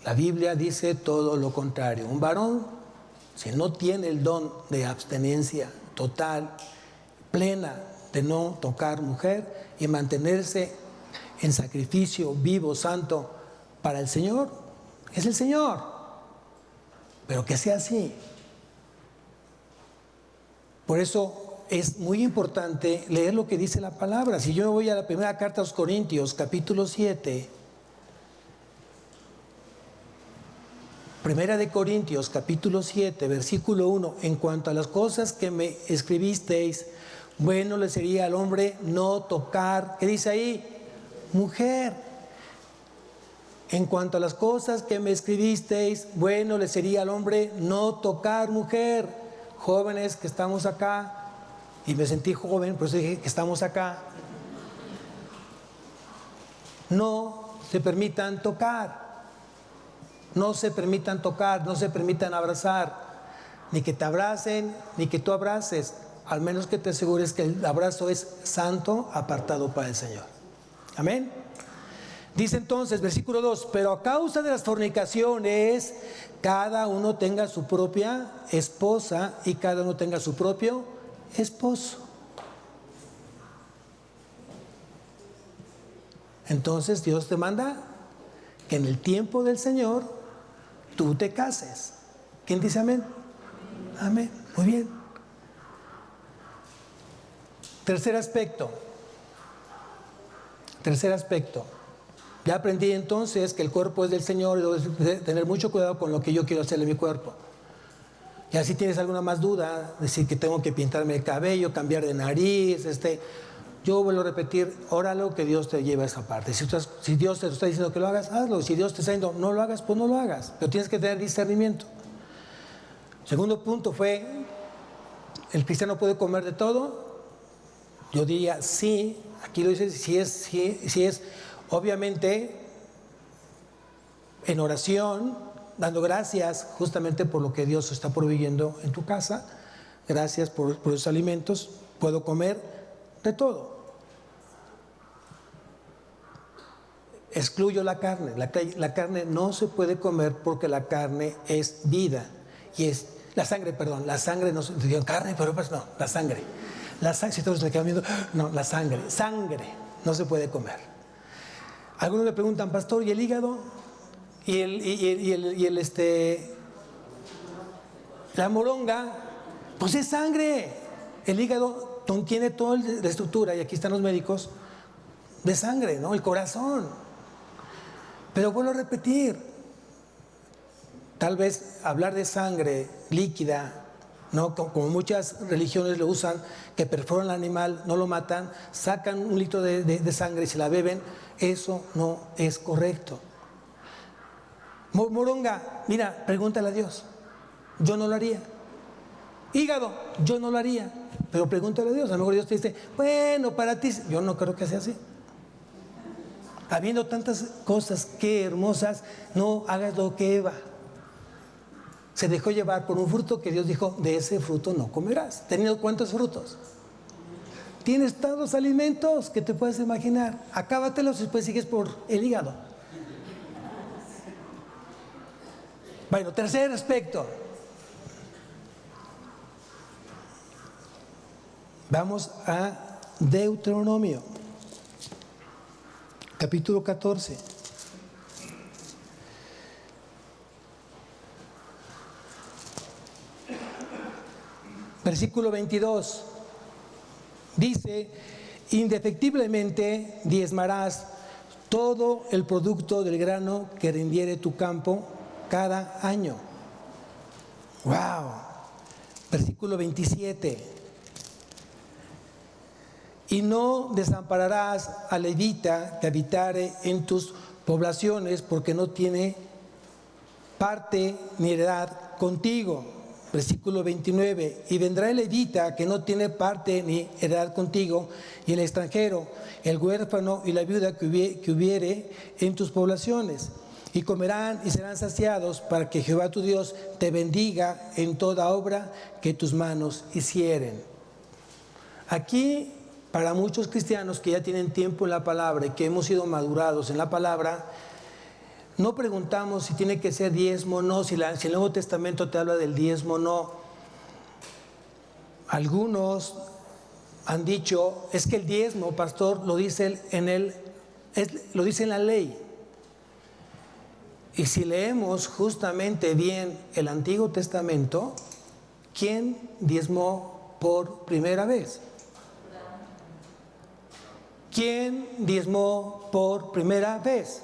La Biblia dice todo lo contrario. Un varón, si no tiene el don de abstenencia total, plena, de no tocar mujer y mantenerse en sacrificio vivo, santo para el Señor, es el Señor. Pero que sea así. Por eso es muy importante leer lo que dice la palabra. Si yo me voy a la primera carta a los Corintios, capítulo 7, Primera de Corintios, capítulo 7, versículo 1, en cuanto a las cosas que me escribisteis, bueno le sería al hombre no tocar, ¿qué dice ahí? Mujer. En cuanto a las cosas que me escribisteis, bueno le sería al hombre no tocar mujer. Jóvenes que estamos acá, y me sentí joven, por eso dije que estamos acá, no se permitan tocar. No se permitan tocar, no se permitan abrazar, ni que te abracen, ni que tú abraces. al menos que te asegures que el abrazo es santo, apartado para el Señor. Amén. Dice entonces, versículo 2, pero a causa de las fornicaciones, cada uno tenga su propia esposa y cada uno tenga su propio esposo. Entonces Dios te manda que en el tiempo del Señor tú te cases. ¿Quién dice amén? Amén. Muy bien. Tercer aspecto. Ya aprendí entonces que el cuerpo es del Señor y debo tener mucho cuidado con lo que yo quiero hacerle a mi cuerpo. Y si tienes alguna más duda, decir que tengo que pintarme el cabello, cambiar de nariz, yo vuelvo a repetir, óralo que Dios te lleve a esa parte. Si Dios te está diciendo que lo hagas, hazlo. Si Dios te está diciendo no lo hagas, pues no lo hagas. Pero tienes que tener discernimiento. Segundo punto fue, ¿el cristiano puede comer de todo? Yo diría sí. Aquí lo dice, si es obviamente en oración, dando gracias justamente por lo que Dios está proveyendo en tu casa. Gracias por esos alimentos. Puedo comer de todo. Excluyo la carne. La carne no se puede comer porque la carne es vida. Y es la sangre, la sangre no se digo carne, pero pues no, la sangre. Si todos se quedan viendo, no, la sangre no se puede comer. Algunos me preguntan, pastor, ¿y el hígado? La moronga, pues es sangre. El hígado tiene toda la estructura, y aquí están los médicos, de sangre, ¿no? El corazón. Pero vuelvo a repetir, tal vez hablar de sangre líquida, ¿no? Como muchas religiones lo usan, que perforan al animal, no lo matan, sacan un litro de sangre y se la beben, eso no es correcto. Moronga, mira, pregúntale a Dios, yo no lo haría. Hígado, yo no lo haría, pero pregúntale a Dios, a lo mejor Dios te dice, bueno, para ti, yo no creo que sea así. Habiendo tantas cosas que hermosas, no hagas lo que Eva se dejó llevar por un fruto que Dios dijo, de ese fruto no comerás. ¿Teniendo cuántos frutos? Tienes tantos alimentos que te puedes imaginar. Acábatelos y después sigues por el hígado. Bueno, tercer aspecto. Vamos a Deuteronomio, capítulo 14. Versículo 22. Dice, indefectiblemente diezmarás todo el producto del grano que rindiere tu campo cada año. ¡Wow! Versículo 27. Y no desampararás al levita que habitare en tus poblaciones, porque no tiene parte ni heredad contigo. Versículo 29, y vendrá el levita que no tiene parte ni heredad contigo, y el extranjero, el huérfano y la viuda que hubiere en tus poblaciones, y comerán y serán saciados, para que Jehová tu Dios te bendiga en toda obra que tus manos hicieren. Aquí, para muchos cristianos que ya tienen tiempo en la palabra y que hemos sido madurados en la palabra, no preguntamos si tiene que ser diezmo o no, si el Nuevo Testamento te habla del diezmo o no. Algunos han dicho, es que el diezmo, pastor, lo dice en la ley. Y si leemos justamente bien el Antiguo Testamento, ¿quién diezmó por primera vez? ¿Quién diezmó por primera vez?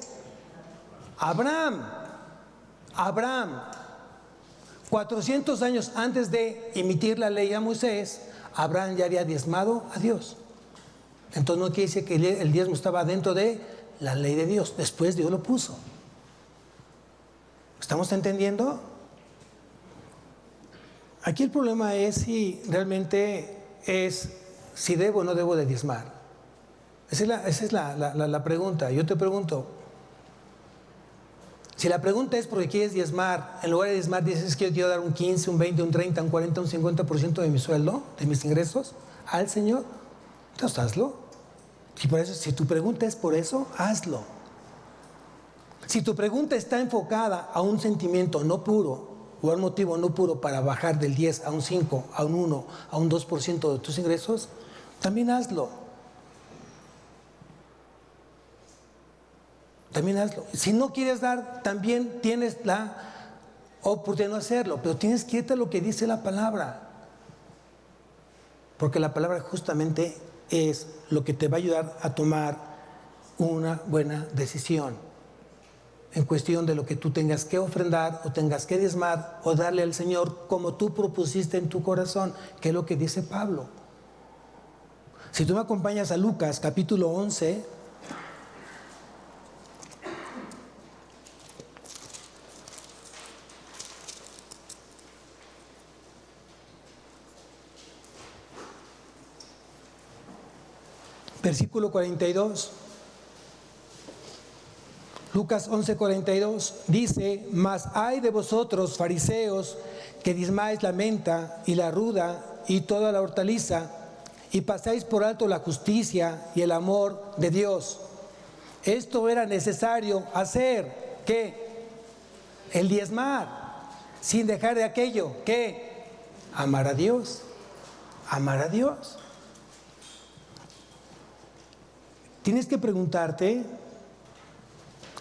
Abraham. 400 años antes de emitir la ley a Moisés, Abraham ya había diezmado a Dios. Entonces no quiere decir que el diezmo estaba dentro de la ley de Dios. Después Dios lo puso. ¿Estamos entendiendo? Aquí el problema es si realmente si debo o no debo de diezmar. Esa es la pregunta. Yo te pregunto, Si la pregunta es porque quieres diezmar, en lugar de diezmar dices que yo quiero dar un 15, un 20, un 30, un 40, un 50% de mi sueldo, de mis ingresos, al Señor, entonces hazlo. Y por eso, si tu pregunta es por eso, hazlo. Si tu pregunta está enfocada a un sentimiento no puro o a un motivo no puro para bajar del 10 a un 5, a un 1, a un 2% de tus ingresos, también hazlo. También hazlo. Si no quieres dar, también tienes la oportunidad de no hacerlo, pero tienes que irte a lo que dice la palabra. Porque la palabra justamente es lo que te va a ayudar a tomar una buena decisión en cuestión de lo que tú tengas que ofrendar o tengas que diezmar o darle al Señor como tú propusiste en tu corazón, que es lo que dice Pablo. Si tú me acompañas a Lucas capítulo 11, versículo 42. Lucas 11:42 dice: mas ay de vosotros, fariseos, que diezmáis la menta y la ruda y toda la hortaliza, y pasáis por alto la justicia y el amor de Dios. Esto era necesario hacer, ¿qué? El diezmar, sin dejar de aquello, ¿qué? Amar a Dios, amar a Dios. Tienes que preguntarte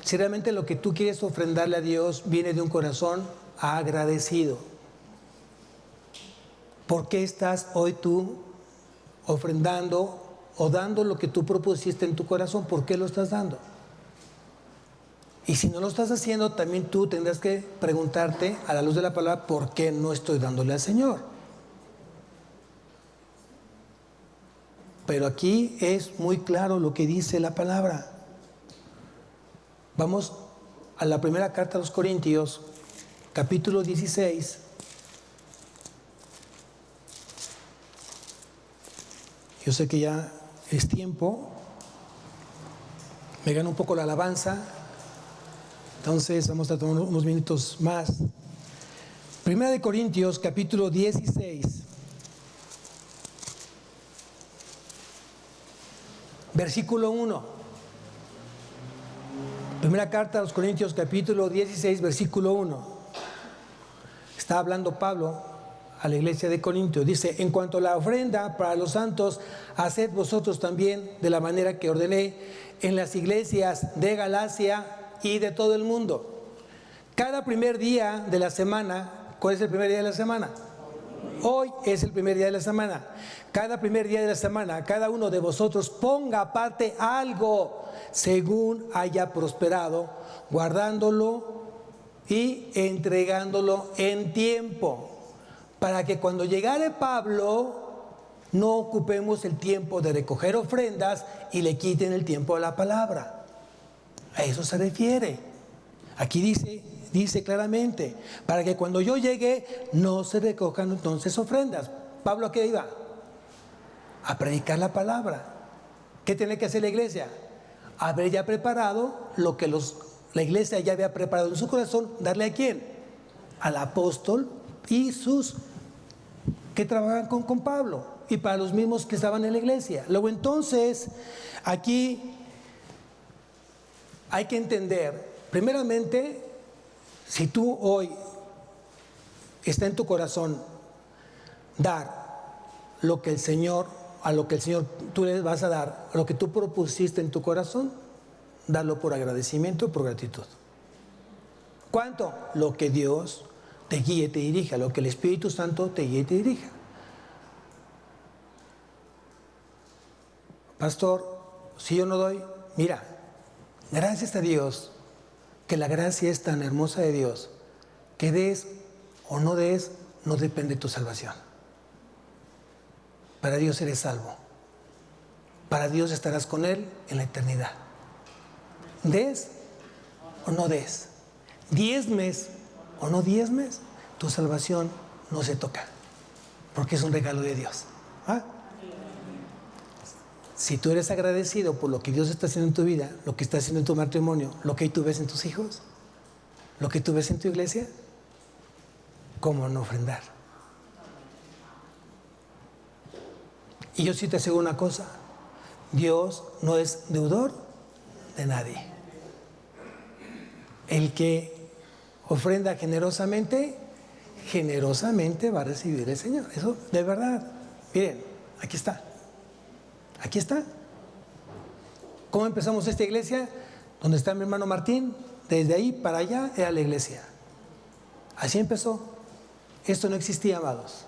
si realmente lo que tú quieres ofrendarle a Dios viene de un corazón agradecido. ¿Por qué estás hoy tú ofrendando o dando lo que tú propusiste en tu corazón? ¿Por qué lo estás dando? Y si no lo estás haciendo, también tú tendrás que preguntarte a la luz de la palabra, ¿por qué no estoy dándole al Señor? Pero aquí es muy claro lo que dice la palabra. Vamos a la primera carta a los Corintios, capítulo 16. Yo sé que ya es tiempo, me gana un poco la alabanza, entonces vamos a tomar unos minutos más. Primera de Corintios, capítulo 16, versículo 1. Primera carta a los Corintios, capítulo 16, versículo 1. Está hablando Pablo a la iglesia de Corintios. Dice: en cuanto a la ofrenda para los santos, haced vosotros también de la manera que ordené en las iglesias de Galacia y de todo el mundo. Cada primer día de la semana, ¿cuál es el primer día de la semana? Hoy es el primer día de la semana. Cada primer día de la semana, cada uno de vosotros ponga aparte algo según haya prosperado, guardándolo y entregándolo en tiempo, para que cuando llegare Pablo no ocupemos el tiempo de recoger ofrendas y le quiten el tiempo a la palabra. A eso se refiere. Aquí dice claramente, para que cuando yo llegue no se recojan entonces ofrendas. ¿Pablo a qué iba? A predicar la palabra. ¿Qué tiene que hacer la iglesia? Haber ya preparado lo que la iglesia ya había preparado en su corazón. ¿Darle a quién? Al apóstol y sus que trabajan con Pablo, y para los mismos que estaban en la iglesia. Luego entonces aquí hay que entender, primeramente, si tú hoy está en tu corazón dar lo que el Señor, a lo que el Señor tú le vas a dar, a lo que tú propusiste en tu corazón, darlo por agradecimiento y por gratitud. ¿Cuánto? Lo que Dios te guíe y te dirija, lo que el Espíritu Santo te guíe y te dirija. Pastor, si yo no doy, mira, gracias a Dios, que la gracia es tan hermosa de Dios, que des o no des, no depende de tu salvación. Para Dios eres salvo. Para Dios estarás con Él en la eternidad. Des o no des, diezmes o no diezmes, tu salvación no se toca, porque es un regalo de Dios. ¿Ah? Si tú eres agradecido por lo que Dios está haciendo en tu vida, lo que está haciendo en tu matrimonio, lo que tú ves en tus hijos, lo que tú ves en tu iglesia, ¿cómo no ofrendar? Y yo sí te aseguro una cosa, Dios no es deudor de nadie. El que ofrenda generosamente, generosamente va a recibir el Señor. Eso de verdad. Miren, aquí está. Aquí está. ¿Cómo empezamos esta iglesia? Donde está mi hermano Martín, desde ahí para allá era la iglesia. Así empezó. Esto no existía, amados.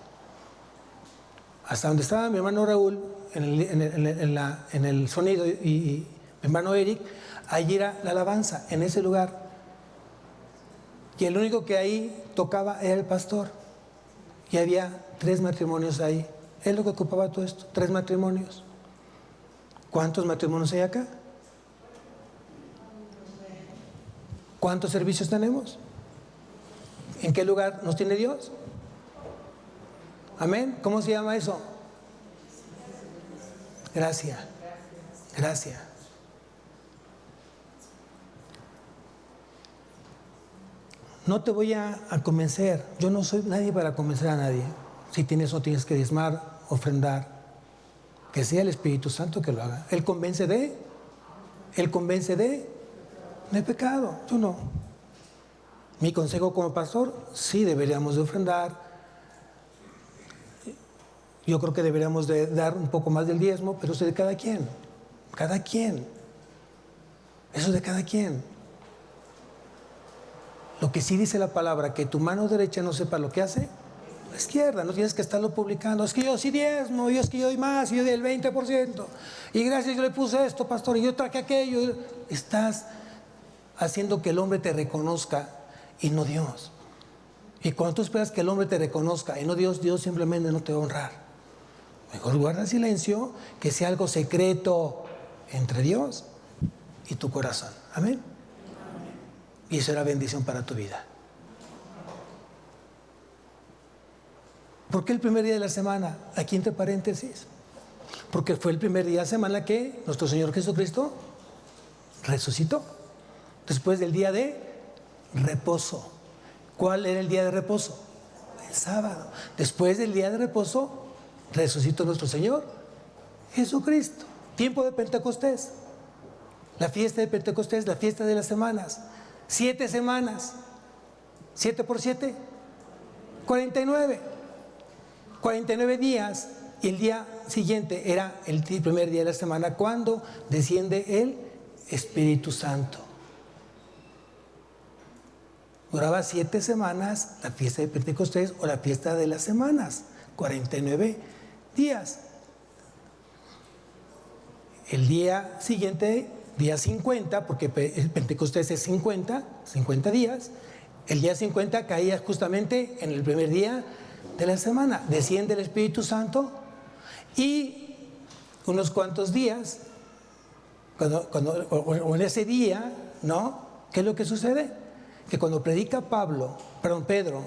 Hasta donde estaba mi hermano Raúl, en el sonido, y mi hermano Eric, allí era la alabanza, en ese lugar. Y el único que ahí tocaba era el pastor. Y había 3 matrimonios ahí. Él lo que ocupaba todo esto, 3 matrimonios. ¿Cuántos matrimonios hay acá? ¿Cuántos servicios tenemos? ¿En qué lugar nos tiene Dios? Amén. ¿Cómo se llama eso? Gracia. Gracia. No te voy a convencer. Yo no soy nadie para convencer a nadie. Si tienes o tienes que diezmar, ofrendar, que sea el Espíritu Santo que lo haga. Él convence de pecado. Yo no. Mi consejo como pastor, sí deberíamos de ofrendar. Yo creo que deberíamos de dar un poco más del diezmo, pero eso es de cada quien. Cada quien. Eso es de cada quien. Lo que sí dice la palabra, que tu mano derecha no sepa lo que hace la izquierda, no tienes que estarlo publicando. Es que yo sí diezmo, y es que yo doy más, y yo doy el 20%. Y gracias, yo le puse esto, pastor, y yo traje aquello. Estás haciendo que el hombre te reconozca y no Dios. Y cuando tú esperas que el hombre te reconozca y no Dios, Dios simplemente no te va a honrar. Mejor guarda silencio, que sea algo secreto entre Dios y tu corazón. Amén. Y eso será bendición para tu vida. ¿Por qué el primer día de la semana? Aquí entre paréntesis. Porque fue el primer día de la semana que nuestro Señor Jesucristo resucitó. Después del día de reposo. ¿Cuál era el día de reposo? El sábado. Después del día de reposo, resucitó nuestro Señor Jesucristo. Tiempo de Pentecostés. La fiesta de Pentecostés, la fiesta de las semanas. 7 semanas. 7 por 7, 49. 49 días. Y el día siguiente era el primer día de la semana cuando desciende el Espíritu Santo. Duraba 7 semanas la fiesta de Pentecostés o la fiesta de las semanas. 49 días. El día siguiente, día 50, porque el Pentecostés es 50 días. El día 50 caía justamente en el primer día de la semana. Desciende el Espíritu Santo y unos cuantos días, o en ese día, ¿no? ¿Qué es lo que sucede? Que cuando predica Pedro,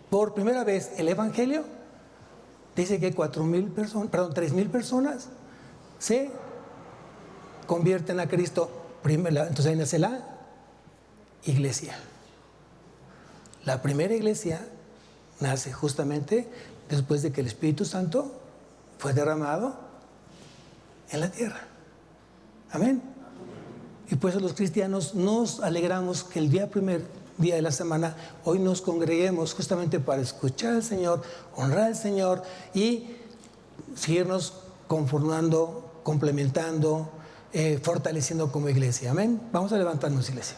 por primera vez el Evangelio, dice que 3,000 personas se convierten a Cristo. Entonces ahí nace la iglesia. La primera iglesia nace justamente después de que el Espíritu Santo fue derramado en la tierra. Amén. Y por eso los cristianos nos alegramos que el primer día de la semana hoy nos congreguemos justamente para escuchar al Señor, honrar al Señor y seguirnos conformando, complementando, fortaleciendo como iglesia. Amén. Vamos a levantarnos, iglesia.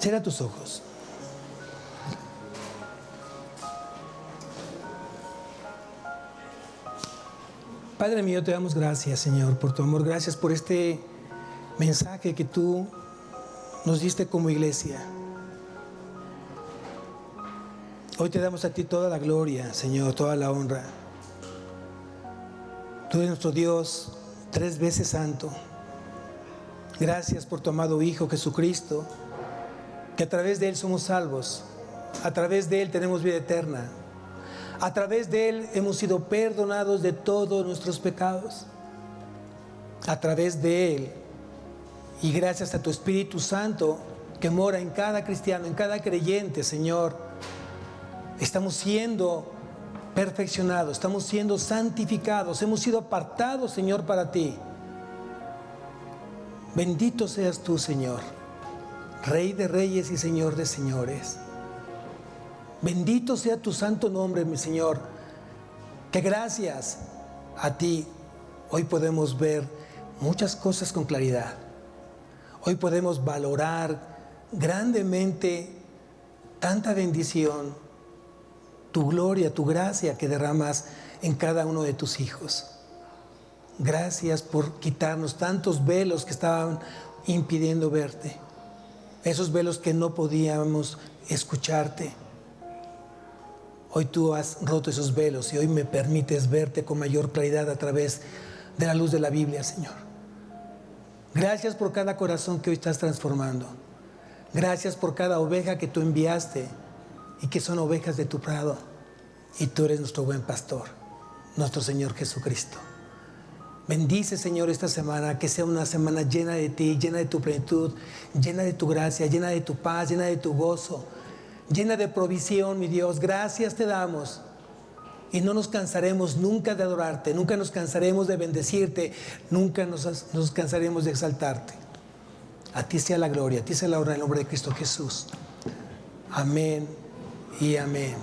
Cierra tus ojos. Padre mío, te damos gracias, Señor, por tu amor. Gracias por este mensaje que tú nos diste como iglesia. Hoy te damos a ti toda la gloria, Señor, toda la honra. Tú eres nuestro Dios 3 veces santo. Gracias por tu amado Hijo Jesucristo, que a través de Él somos salvos. A través de Él tenemos vida eterna. A través de Él hemos sido perdonados de todos nuestros pecados. a través de Él y gracias a tu Espíritu Santo que mora en cada cristiano, en cada creyente, Señor, estamos siendo perfeccionados, estamos siendo santificados, hemos sido apartados, Señor, para ti. Bendito seas tú, Señor, Rey de reyes y Señor de señores. Bendito sea tu santo nombre, mi Señor, que gracias a ti hoy podemos ver muchas cosas con claridad. Hoy podemos valorar grandemente tanta bendición, tu gloria, tu gracia que derramas en cada uno de tus hijos. Gracias por quitarnos tantos velos que estaban impidiendo verte, esos velos que no podíamos escucharte. Hoy tú has roto esos velos y hoy me permites verte con mayor claridad a través de la luz de la Biblia, Señor. Gracias por cada corazón que hoy estás transformando. Gracias por cada oveja que tú enviaste y que son ovejas de tu prado. Y tú eres nuestro buen pastor, nuestro Señor Jesucristo. Bendice, Señor, esta semana, que sea una semana llena de ti, llena de tu plenitud, llena de tu gracia, llena de tu paz, llena de tu gozo, llena de provisión, mi Dios. Gracias te damos. Y no nos cansaremos nunca de adorarte, nunca nos cansaremos de bendecirte, nunca nos cansaremos de exaltarte. A ti sea la gloria, a ti sea la honra en el nombre de Cristo Jesús. Amén y amén.